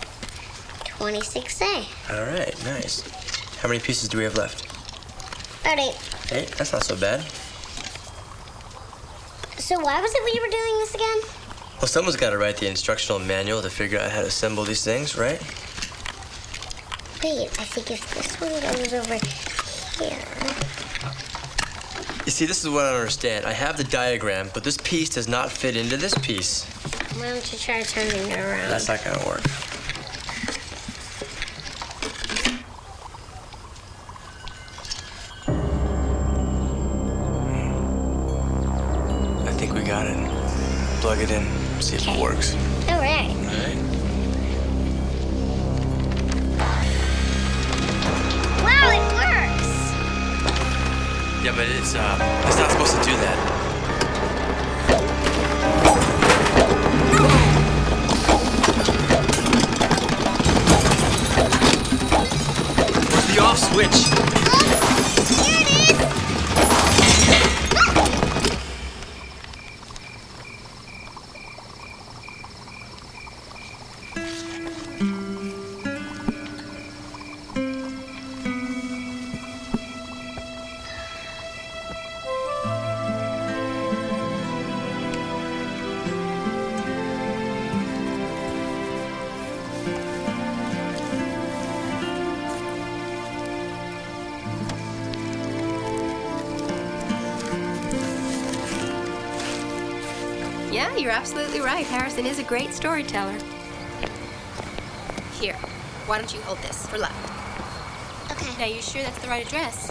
26A. All right, nice. How many pieces do we have left? About 8. 8? That's not so bad. So why was it we were doing this again? Well, someone's got to write the instructional manual to figure out how to assemble these things, right? Wait, I think if this one goes over here... You see, this is what I don't understand. I have the diagram, but this piece does not fit into this piece. Why don't you try turning it around? That's not gonna work. I think we got it. Plug it in, see if it works. All right. All right. Wow, it works! Yeah, but it's not supposed to do that. Where's the off switch? Here it is! Yeah, you're absolutely right. Harrison is a great storyteller. Here, why don't you hold this for luck? Okay. Now, you sure that's the right address?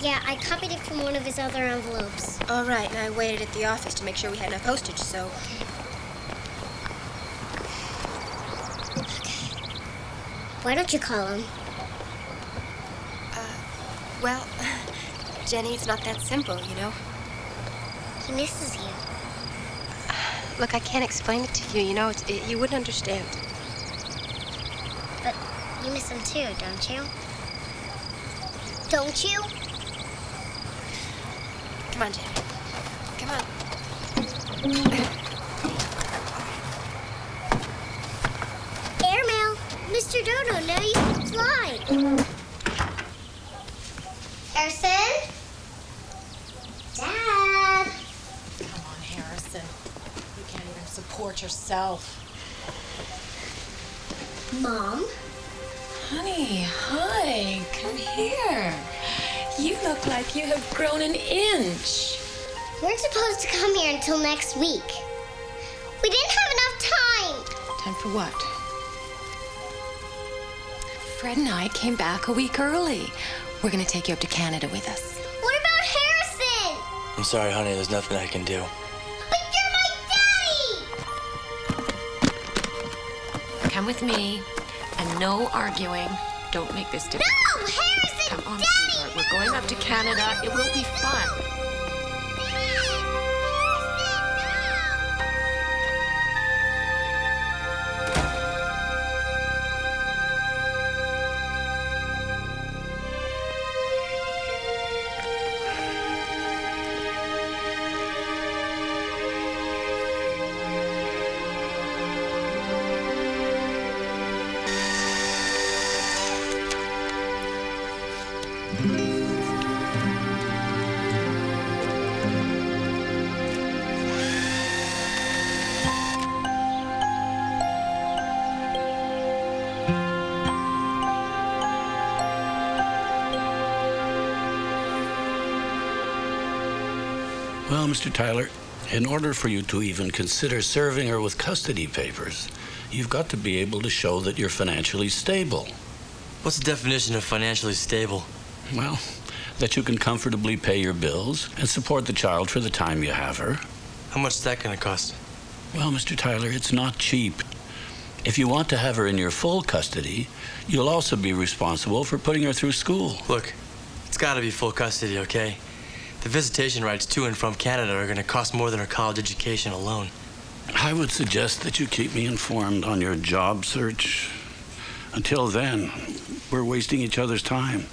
Yeah, I copied it from one of his other envelopes. All right, and I waited at the office to make sure we had enough postage, so... Why don't you call him? Well, Jenny, it's not that simple, you know? He misses you. Look, I can't explain it to you, you know? You wouldn't understand. But you miss him too, don't you? Don't you? Come on, Jenny. Come on. Airmail! Mr. Dodo, now you can fly! Harrison? Dad! Come on, Harrison. You can't even support yourself. Mom? Honey, hi. Come here. You look like you have grown an inch. We weren't supposed to come here until next week. We didn't have enough time. Time for what? Fred and I came back a week early. We're gonna take you up to Canada with us. What about Harrison? I'm sorry, honey. There's nothing I can do. But you're my daddy! Come with me, and no arguing. Don't make this difficult. No, Harrison! Come on, Daddy, sweetheart. We're going up to Canada. It will be fun. Well, Mr. Tyler, in order for you to even consider serving her with custody papers, you've got to be able to show that you're financially stable. What's the definition of financially stable? Well, that you can comfortably pay your bills and support the child for the time you have her. How much is that going to cost? Well, Mr. Tyler, it's not cheap. If you want to have her in your full custody, you'll also be responsible for putting her through school. Look, it's got to be full custody, okay? The visitation rights to and from Canada are going to cost more than her college education alone. I would suggest that you keep me informed on your job search. Until then, we're wasting each other's time.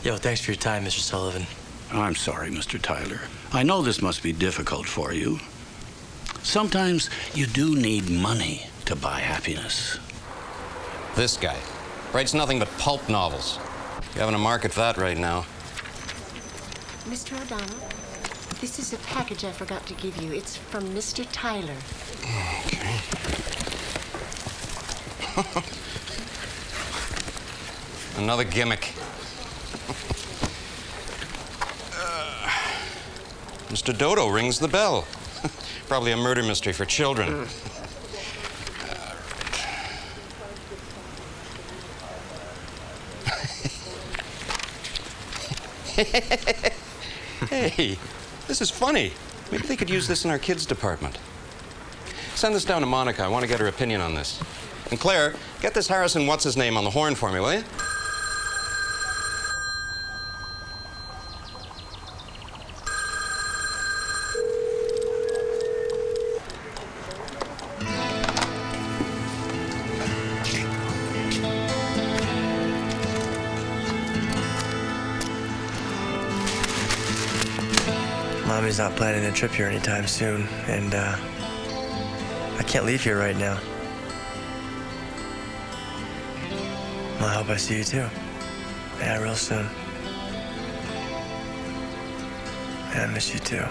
Yo, thanks for your time, Mr. Sullivan. I'm sorry, Mr. Tyler. I know this must be difficult for you. Sometimes you do need money to buy happiness. This guy writes nothing but pulp novels. You having a market for that right now. Mr. O'Donnell, this is a package I forgot to give you. It's from Mr. Tyler. Okay. Another gimmick. Mr. Dodo rings the bell. Probably a murder mystery for children. Hey, this is funny. Maybe they could use this in our kids department. Send this down to Monica. I want to get her opinion on this. And Claire, get this Harrison what's-his-name on the horn for me, will you? Mommy's not planning a trip here anytime soon, and I can't leave here right now. Well, I hope I see you too. Yeah, real soon. Yeah, I miss you too.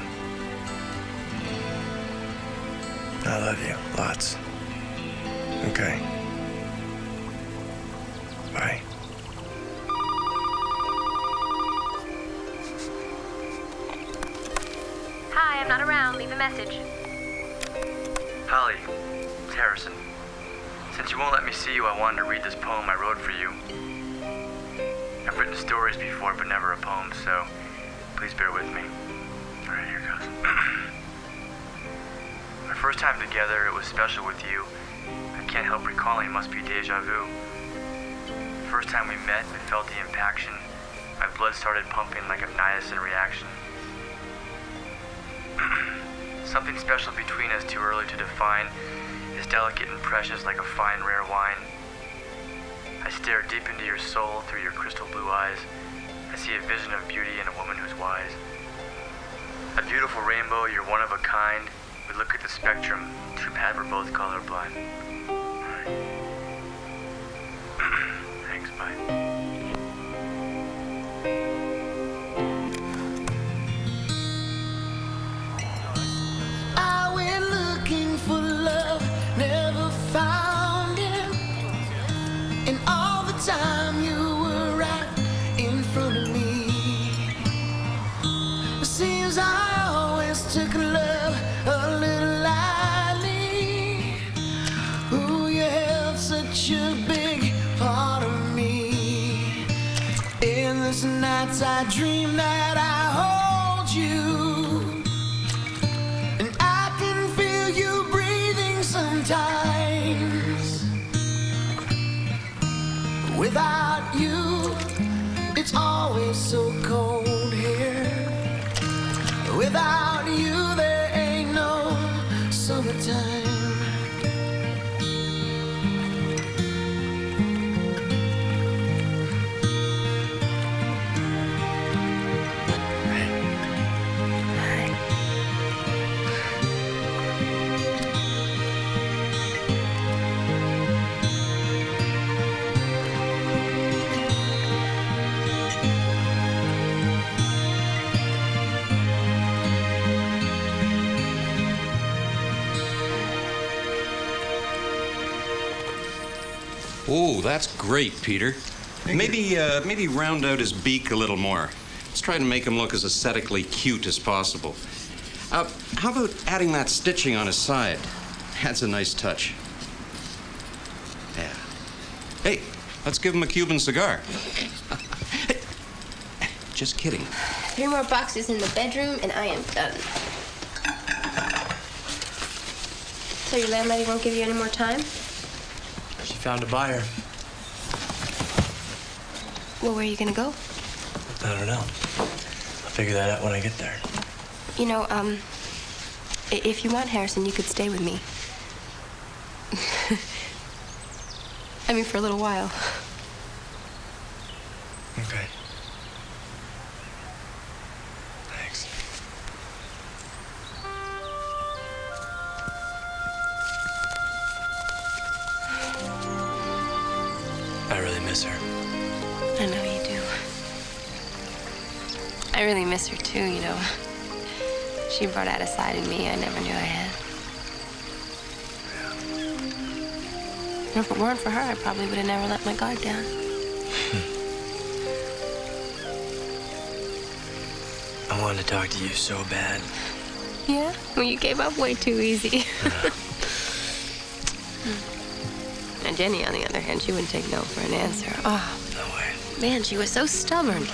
I love you, lots. Okay. Bye. Hi, I'm not around. Leave a message. Holly, it's Harrison. Since you won't let me see you, I wanted to read this poem I wrote for you. I've written stories before, but never a poem, so please bear with me. All right, here goes. Our first time together, it was special with you. I can't help recalling, it must be deja vu. The first time we met, I felt the impaction. My blood started pumping like a niacin reaction. Something special between us too early to define is delicate and precious like a fine, rare wine. I stare deep into your soul through your crystal blue eyes. I see a vision of beauty in a woman who's wise. A beautiful rainbow, you're one of a kind. We look at the spectrum, too bad we're both colorblind. Thanks, bye. I went looking for love, never found it. And all the time you were right in front of me. It seems I always took love a little lightly. Ooh, you held such a big part of me. Endless nights I dream that I hold you. And I can feel you breathing sometimes. Without you, it's always so cold here. Without you, there ain't no summertime. Oh, that's great, Peter. Maybe round out his beak a little more. Let's try to make him look as aesthetically cute as possible. How about adding that stitching on his side? That's a nice touch. Yeah. Hey, let's give him a Cuban cigar. Just kidding. 3 more boxes in the bedroom, and I am done. So your landlady won't give you any more time? She found a buyer. Well, where are you gonna go? I don't know. I'll figure that out when I get there. You know, if you want Harrison, you could stay with me. I mean, for a little while. Okay. Thanks. I really miss her. I know you do. I really miss her, too, you know. She brought out a side in me I never knew I had. And if it weren't for her, I probably would have never let my guard down. I wanted to talk to you so bad. Yeah? Well, you gave up way too easy. And Jenny, on the other hand, she wouldn't take no for an answer. Oh. No way. Man, she was so stubborn.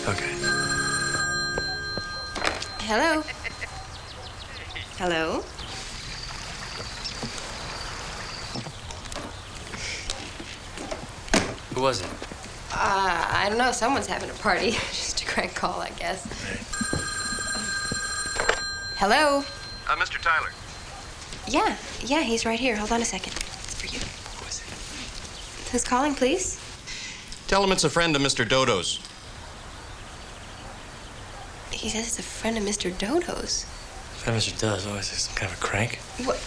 Okay. Hello? Hello? Who was it? I don't know. Someone's having a party. Just a crank call, I guess. Hello? Mr. Tyler. Yeah, he's right here. Hold on a second. It's for you. Who is it? Who's calling, please? Tell him it's a friend of Mr. Dodo's. He says it's a friend of Mr. Dodo's. That Mr. does. Oh, is he some kind of a crank? What?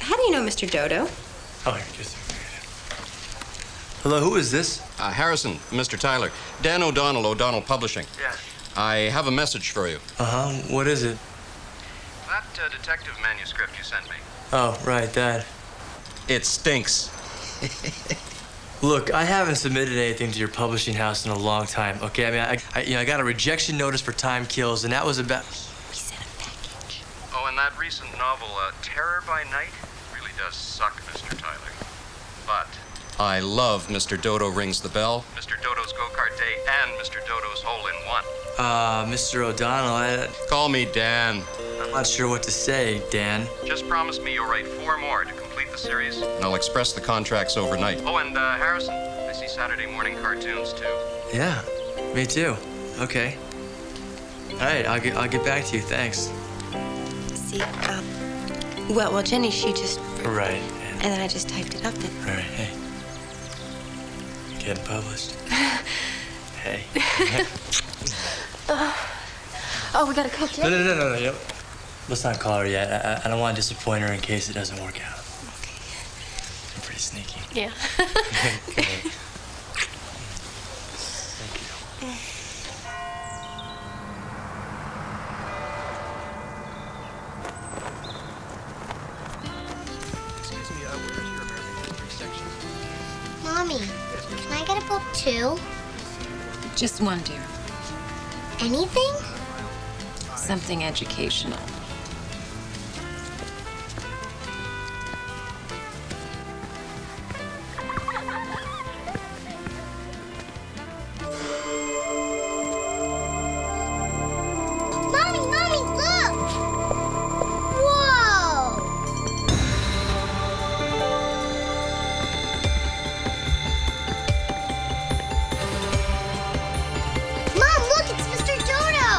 How do you know Mr. Dodo? Oh, here, just. Hello, who is this? Harrison, Mr. Tyler. Dan O'Donnell, O'Donnell Publishing. Yes. I have a message for you. Uh-huh. What is it? That detective manuscript you sent me. Oh, right, that. It stinks. Look, I haven't submitted anything to your publishing house in a long time. Okay, I mean, I got a rejection notice for Time Kills, and that was about. We sent a package. Oh, and that recent novel, Terror by Night, really does suck, Mr. Tyler. But I love Mr. Dodo Rings the Bell, Mr. Dodo's Go-Kart Day, and Mr. Dodo's Hole-in-One. Mr. O'Donnell, Call me Dan. I'm not sure what to say, Dan. Just promise me you'll write 4 more to complete the series, and I'll express the contracts overnight. Oh, and Harrison, I see Saturday morning cartoons, too. Yeah, me too. Okay. All right, I'll get back to you. Thanks. See, well, Jenny, she just... Right. And then I just typed it up and... All right, hey. Getting published. Hey. Oh, we got a coach. No. Yep. Let's not call her yet. I don't want to disappoint her in case it doesn't work out. Okay. I'm pretty sneaky. Yeah. Okay. Excuse me, where is your American history section? Mommy, can I get a book too? Just one, dear. Anything? Something educational. Mommy, look! Whoa! Mom, look, it's Mr. Dodo!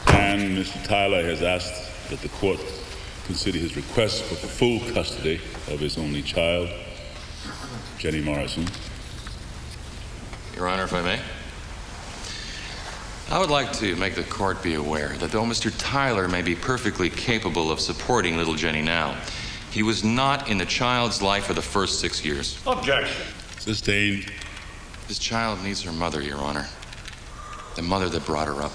And Mr. Tyler has asked that the court consider his request for full custody of his only child, Jenny Morrison. Your Honor, if I may. I would like to make the court be aware that though Mr. Tyler may be perfectly capable of supporting little Jenny now, he was not in the child's life for the first 6 years. Objection. Sustained. This child needs her mother, Your Honor. The mother that brought her up.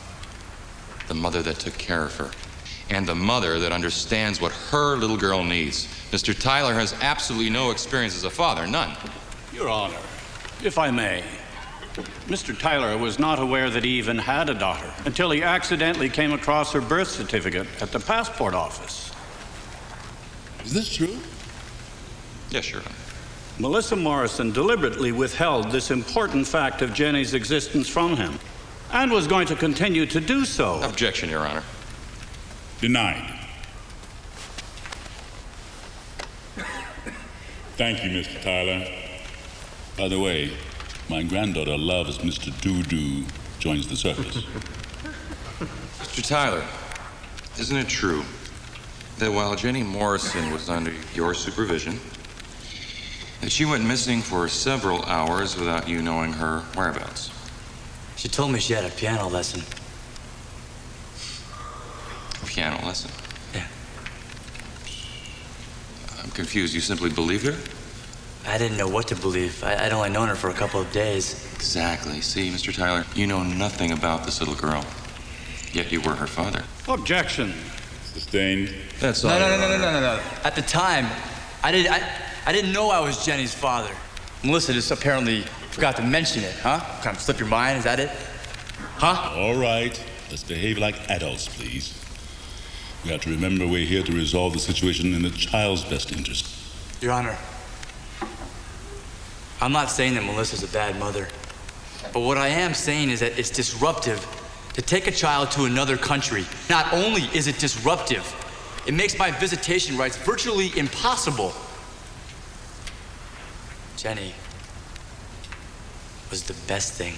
The mother that took care of her. And the mother that understands what her little girl needs. Mr. Tyler has absolutely no experience as a father, none. Your Honor, if I may, Mr. Tyler was not aware that he even had a daughter until he accidentally came across her birth certificate at the passport office. Is this true? Yes, Your Honor. Melissa Morrison deliberately withheld this important fact of Jenny's existence from him and was going to continue to do so. Objection, Your Honor. Denied. Thank you, Mr. Tyler. By the way, my granddaughter loves Mr. Doo-Doo joins the circus. Mr. Tyler, isn't it true that while Jenny Morrison was under your supervision, that she went missing for several hours without you knowing her whereabouts? She told me she had a piano lesson. A piano lesson? Yeah. I'm confused. You simply believed her? I didn't know what to believe. I'd only known her for a couple of days. Exactly. See, Mr. Tyler, you know nothing about this little girl. Yet you were her father. Objection. Sustained. That's all. No. At the time, I didn't know I was Jenny's father. Melissa just apparently forgot to mention it, huh? Kind of slipped your mind, is that it? Huh? All right. Let's behave like adults, please. We have to remember we're here to resolve the situation in the child's best interest. Your Honor, I'm not saying that Melissa's a bad mother. But what I am saying is that it's disruptive to take a child to another country. Not only is it disruptive, it makes my visitation rights virtually impossible. Jenny was the best thing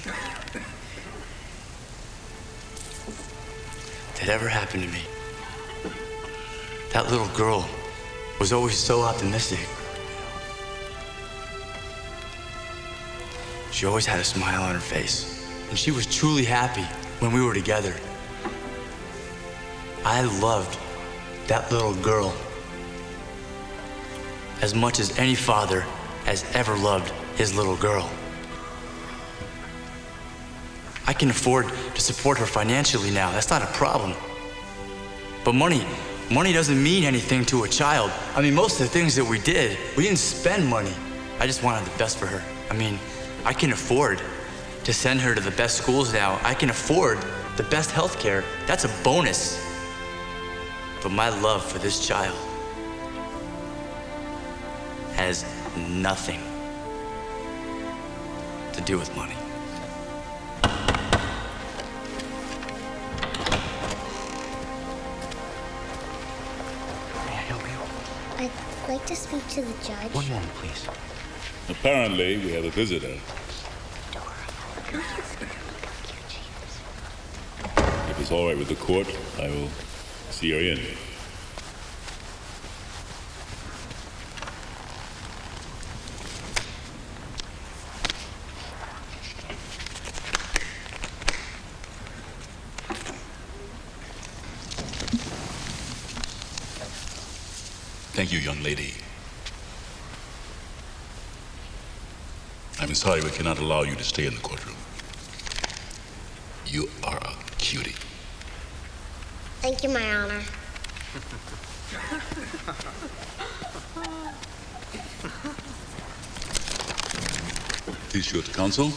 that ever happened to me. That little girl was always so optimistic. She always had a smile on her face, and she was truly happy when we were together. I loved that little girl as much as any father has ever loved his little girl. I can afford to support her financially now. That's not a problem. But money doesn't mean anything to a child. I mean, most of the things that we didn't spend money. I just wanted the best for her. I mean, I can afford to send her to the best schools now. I can afford the best health care. That's a bonus. But my love for this child has nothing to do with money. I'd like to speak to the judge. One moment, please. Apparently, we have a visitor. If it's all right with the court, I will see her in. Thank you, young lady. I'm sorry we cannot allow you to stay in the courtroom. You are a cutie. Thank you, My Honor. Please show it to counsel.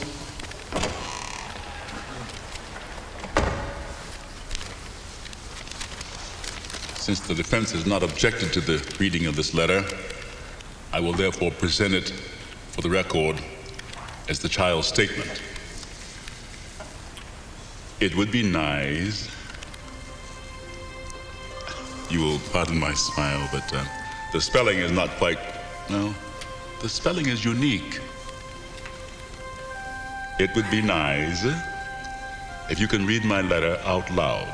Since the defense has not objected to the reading of this letter, I will therefore present it for the record as the child's statement. It would be nice. You will pardon my smile, but the spelling is not quite, no, the spelling is unique. It would be nice if you can read my letter out loud.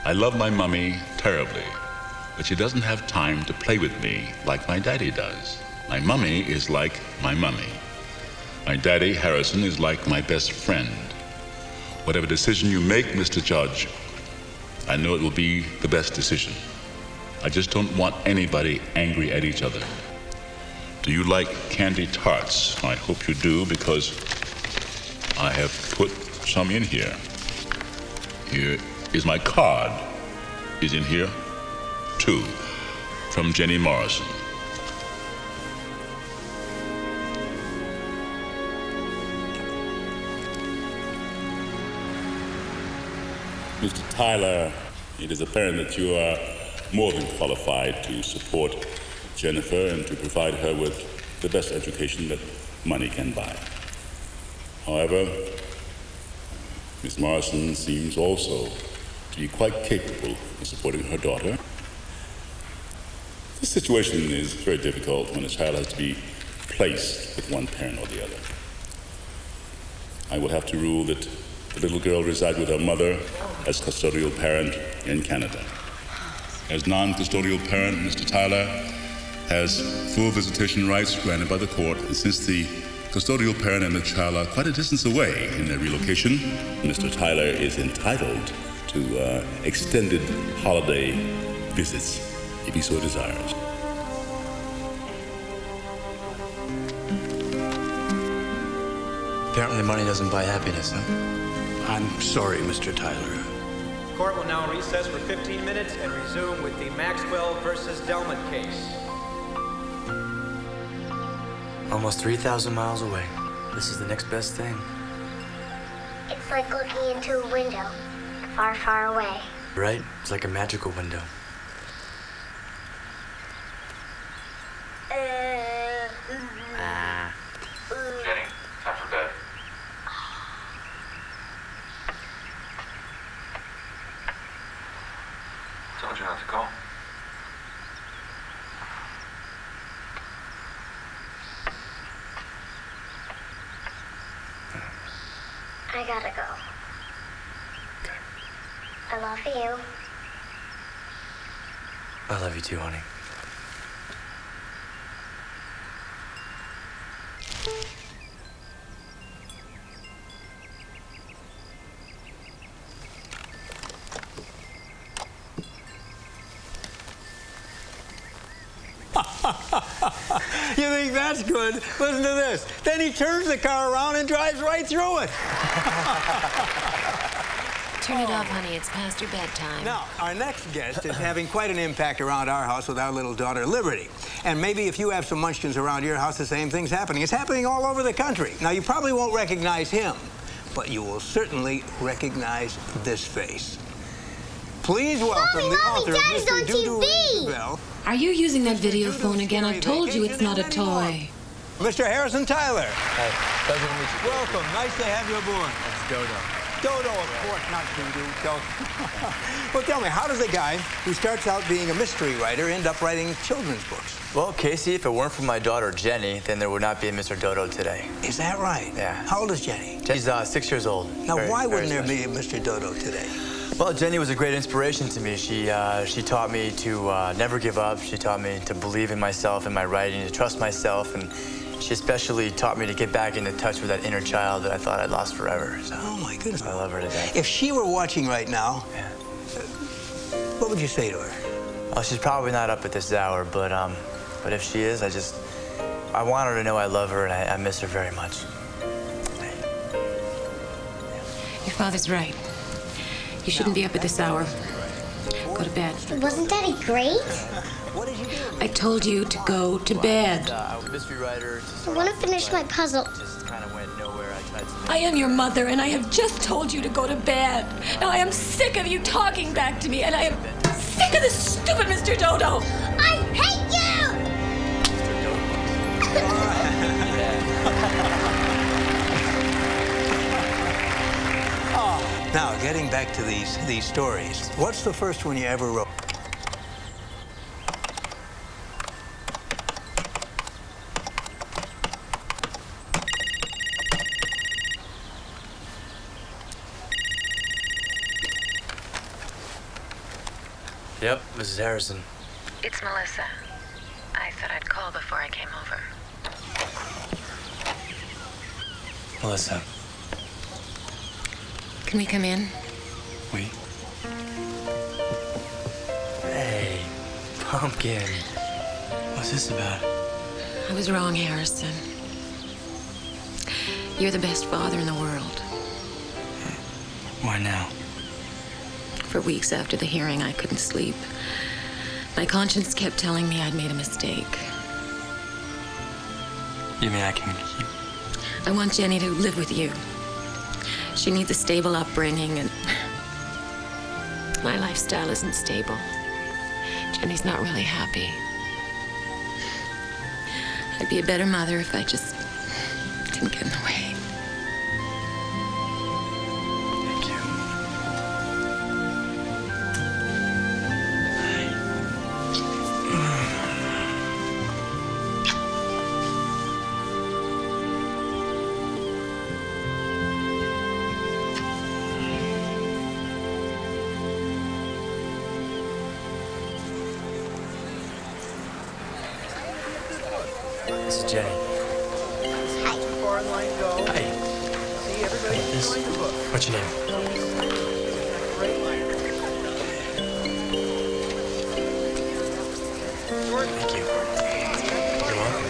I love my mummy terribly, but she doesn't have time to play with me like my daddy does. My mummy is like my mummy. My daddy, Harrison, is like my best friend. Whatever decision you make, Mr. Judge, I know it will be the best decision. I just don't want anybody angry at each other. Do you like candy tarts? I hope you do, because I have put some in here. Here is my card. Is in here, too, from Jenny Morrison. Mr. Tyler, it is apparent that you are more than qualified to support Jennifer and to provide her with the best education that money can buy. However, Miss Morrison seems also to be quite capable of supporting her daughter. This situation is very difficult when a child has to be placed with one parent or the other. I will have to rule that the little girl reside with her mother as custodial parent in Canada. As non-custodial parent, Mr. Tyler has full visitation rights granted by the court, and since the custodial parent and the child are quite a distance away in their relocation, Mr. Tyler is entitled to extended holiday visits if he so desires. Apparently money doesn't buy happiness, huh? I'm sorry, Mr. Tyler. Court will now recess for 15 minutes and resume with the Maxwell versus Delman case. Almost 3,000 miles away. This is the next best thing. It's like looking into a window, far, far away. Right? It's like a magical window. Jenny, time for bed. Told you not to call. I gotta go. Okay. I love you. I love you too, honey. You think that's good? Listen to this. Then he turns the car around and drives right through it. Turn it off, honey. It's past your bedtime. Now, our next guest is having quite an impact around our house with our little daughter, Liberty. And maybe if you have some munchkins around your house, the same thing's happening. It's happening all over the country. Now, you probably won't recognize him, but you will certainly recognize this face. Please welcome the author of Mr. Doo-Doo Rings the Bell. Are you using that video phone again? I've told you it's not a toy. Mr. Harrison Tyler. Hey, pleasure to meet you. Welcome. Nice to have you aboard. That's Dodo. Dodo, of course, not Doo-Doo. Dodo. Well, tell me, how does a guy who starts out being a mystery writer end up writing children's books? Well, Casey, if it weren't for my daughter, Jenny, then there would not be a Mr. Dodo today. Is that right? Yeah. How old is Jenny? She's 6 years old. Now, why wouldn't there be a Mr. Dodo today? Well, Jenny was a great inspiration to me. She taught me to never give up. She taught me to believe in myself and my writing, to trust myself, and she especially taught me to get back into touch with that inner child that I thought I'd lost forever. So, oh, my goodness. I love her to death. If she were watching right now, yeah. What would you say to her? Well, she's probably not up at this hour, but if she is, I want her to know I love her and I miss her very much. Your father's right. You shouldn't be up at this hour. Go to bed. Wasn't Daddy great? I told you to go to bed. Mystery writer. I want to finish my puzzle. Just kind of went nowhere. I tried to. I am your mother, and I have just told you to go to bed. Now, I am sick of you talking back to me, and I am sick of this stupid Mr. Dodo. I hate you! Now, getting back to these stories, what's the first one you ever wrote? Yep, Mrs. Harrison. It's Melissa. I thought I'd call before I came over. Melissa. Can we come in? We? Hey, Pumpkin. What's this about? I was wrong, Harrison. You're the best father in the world. Why now? For weeks after the hearing, I couldn't sleep. My conscience kept telling me I'd made a mistake. You mean I can keep... I want Jenny to live with you. She needs a stable upbringing, and my lifestyle isn't stable. Jenny's not really happy. I'd be a better mother if I just didn't get in the way. Thank you. This is Jenny. Hi. Hi. What's your name? Thank you. You're welcome.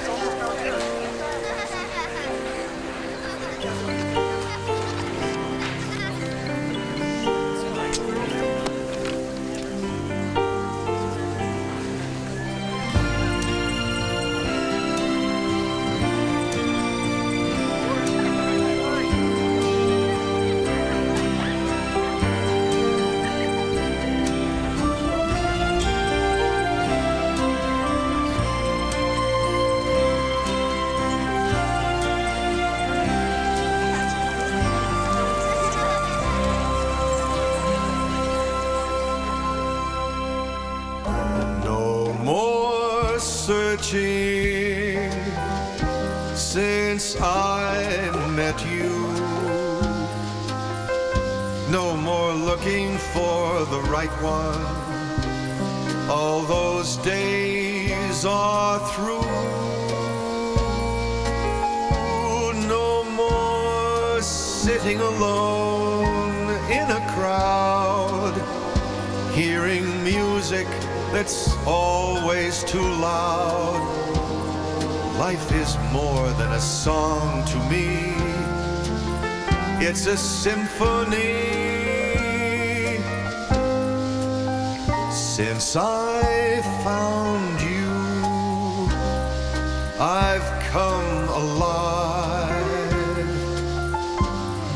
No more searching since I met you. No more looking for the right one. All those days are through. No more sitting alone in a crowd, hearing music that's always too loud. Life is more than a song to me. It's a symphony. Since I found you, I've come alive.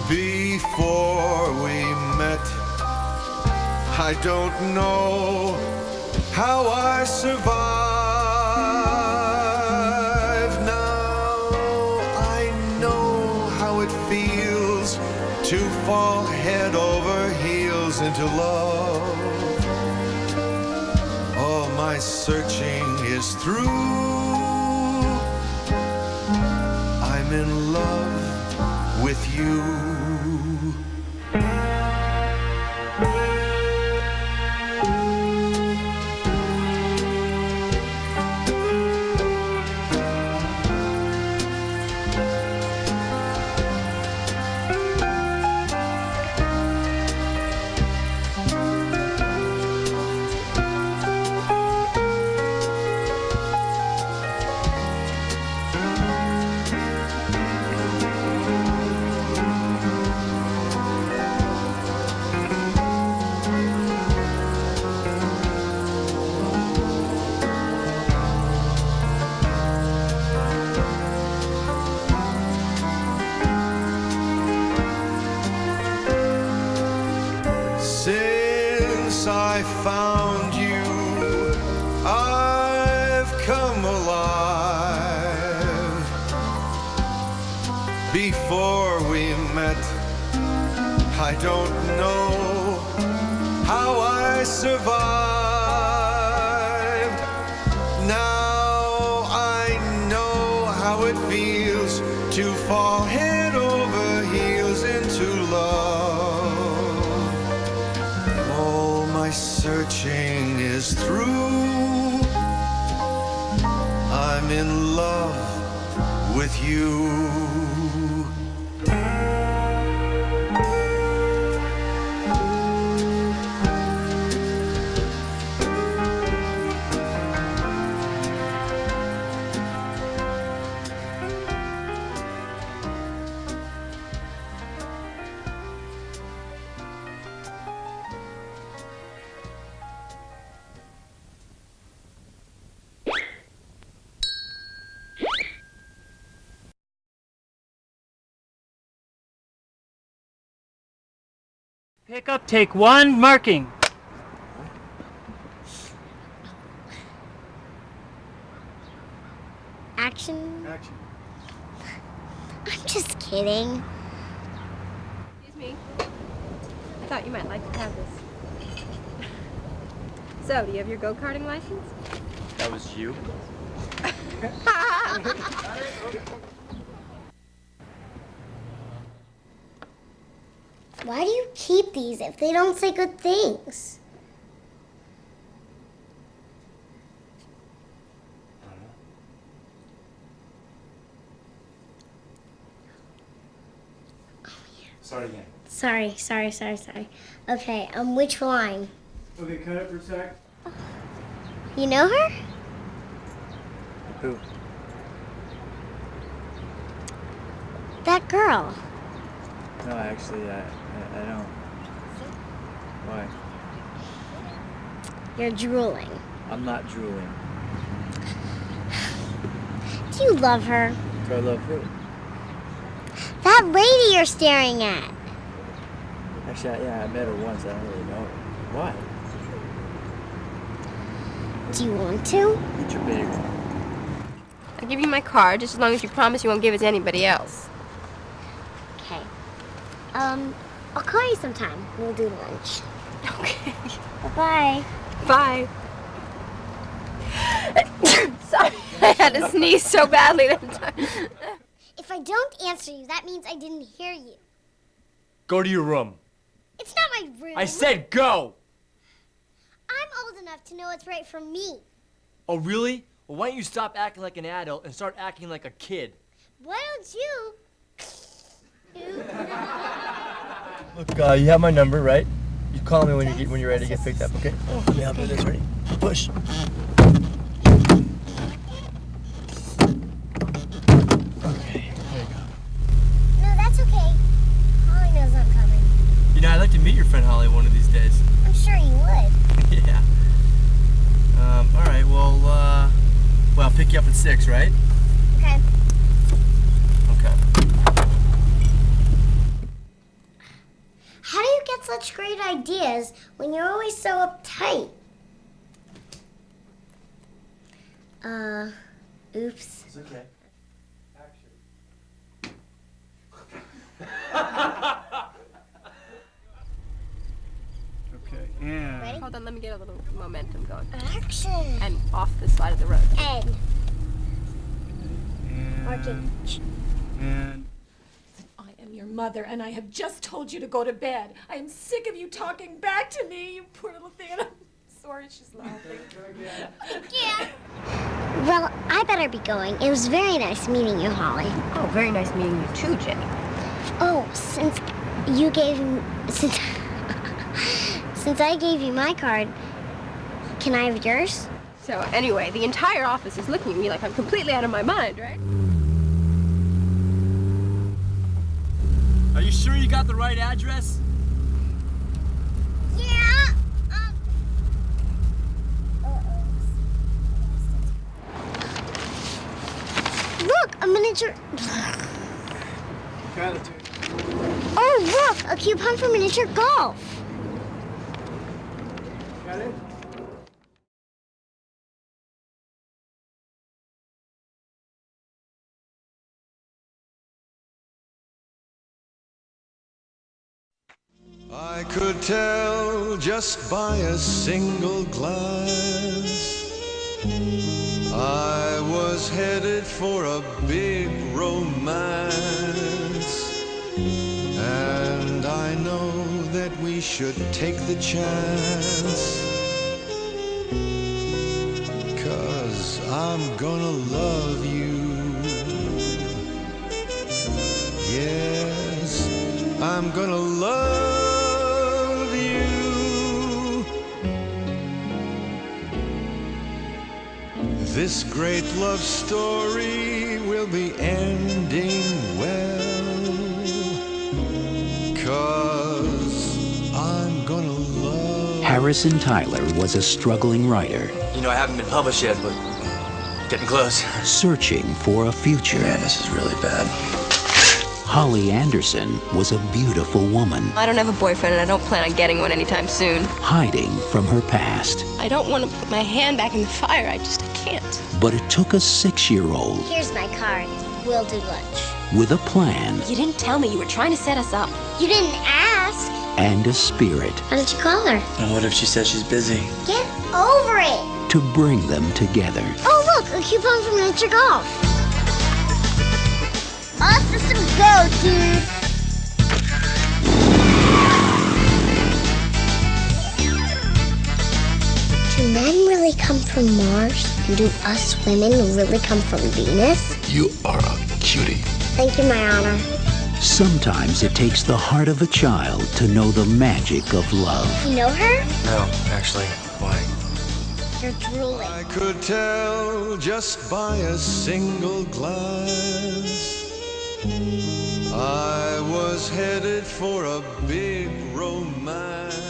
Before we met, I don't know how I survive. Now I know how it feels to fall head over heels into love. All my searching is through. I'm in love with you. Since I found you, I've come alive. Before we met, I don't know how I survived. Now I know how it feels to fall head over heels into love. All my searching is through. I'm in love with you. Pick up, take one, marking. Action. Action. I'm just kidding. Excuse me. I thought you might like to have this. So, do you have your go-karting license? That was you? Why do you keep these if they don't say good things? Start again. Sorry. Okay, which line? Okay, cut it for a sec. You know her? Who? That girl. No, actually, I don't. Why? You're drooling. I'm not drooling. Do you love her? Do I love who? That lady you're staring at. Actually, yeah, I met her once. I don't really know her. Why? Do you want to? Eat your bagel. I'll give you my card, just as long as you promise you won't give it to anybody else. Okay. I'll call you sometime. We'll do lunch. Okay. Bye-bye. Bye. Sorry, I had to sneeze so badly that time. If I don't answer you, that means I didn't hear you. Go to your room. It's not my room. I said go! I'm old enough to know what's right for me. Oh, really? Well, why don't you stop acting like an adult and start acting like a kid? Why don't you? Look, you have my number, right? You call me when you're ready to get picked up, okay? Oh, let me help you with this. Ready? Push. Okay, there you go. No, that's okay. Holly knows I'm coming. You know, I'd like to meet your friend Holly one of these days. I'm sure you would. Yeah. All right. Well, I'll pick you up at 6, right? Okay. Okay. How do you get such great ideas when you're always so uptight? Oops. It's okay. Okay, and... Ready? Hold on, let me get a little momentum going. Action. And off the side of the road. And. And... And... I am your mother, and I have just told you to go to bed. I am sick of you talking back to me, you poor little thing. And I'm sorry she's laughing. Yeah. Well, I better be going. It was very nice meeting you, Holly. Oh, very nice meeting you too, Jenny. Oh, since I gave you my card, can I have yours? So anyway, the entire office is looking at me like I'm completely out of my mind, right? Are you sure you got the right address? Yeah. Look, a miniature. Oh, look, a coupon for miniature golf. Got it? I could tell just by a single glance I was headed for a big romance, and I know that we should take the chance, 'cause I'm gonna love you. Yes, I'm gonna love you. This great love story will be ending well, 'cause I'm gonna love. Harrison Tyler was a struggling writer. You know, I haven't been published yet, but getting close. Searching for a future. Man, this is really bad. Holly Anderson was a beautiful woman, I don't have a boyfriend and I don't plan on getting one anytime soon. hiding from her past. I don't want to put my hand back in the fire. I can't. But it took a 6-year-old Here's my card. We'll do lunch. with a plan You didn't tell me you were trying to set us up. You didn't ask. and a spirit Why don't you call her? And what if she says she's busy? Get over it. to bring them together. Oh, look, a coupon from Nature Golf. Off system go, dude. Do men really come from Mars? And do us women really come from Venus? You are a cutie. Thank you, my honor. Sometimes it takes the heart of a child to know the magic of love. You know her? No, actually, why? You're drooling. I could tell just by a single glance I was headed for a big romance.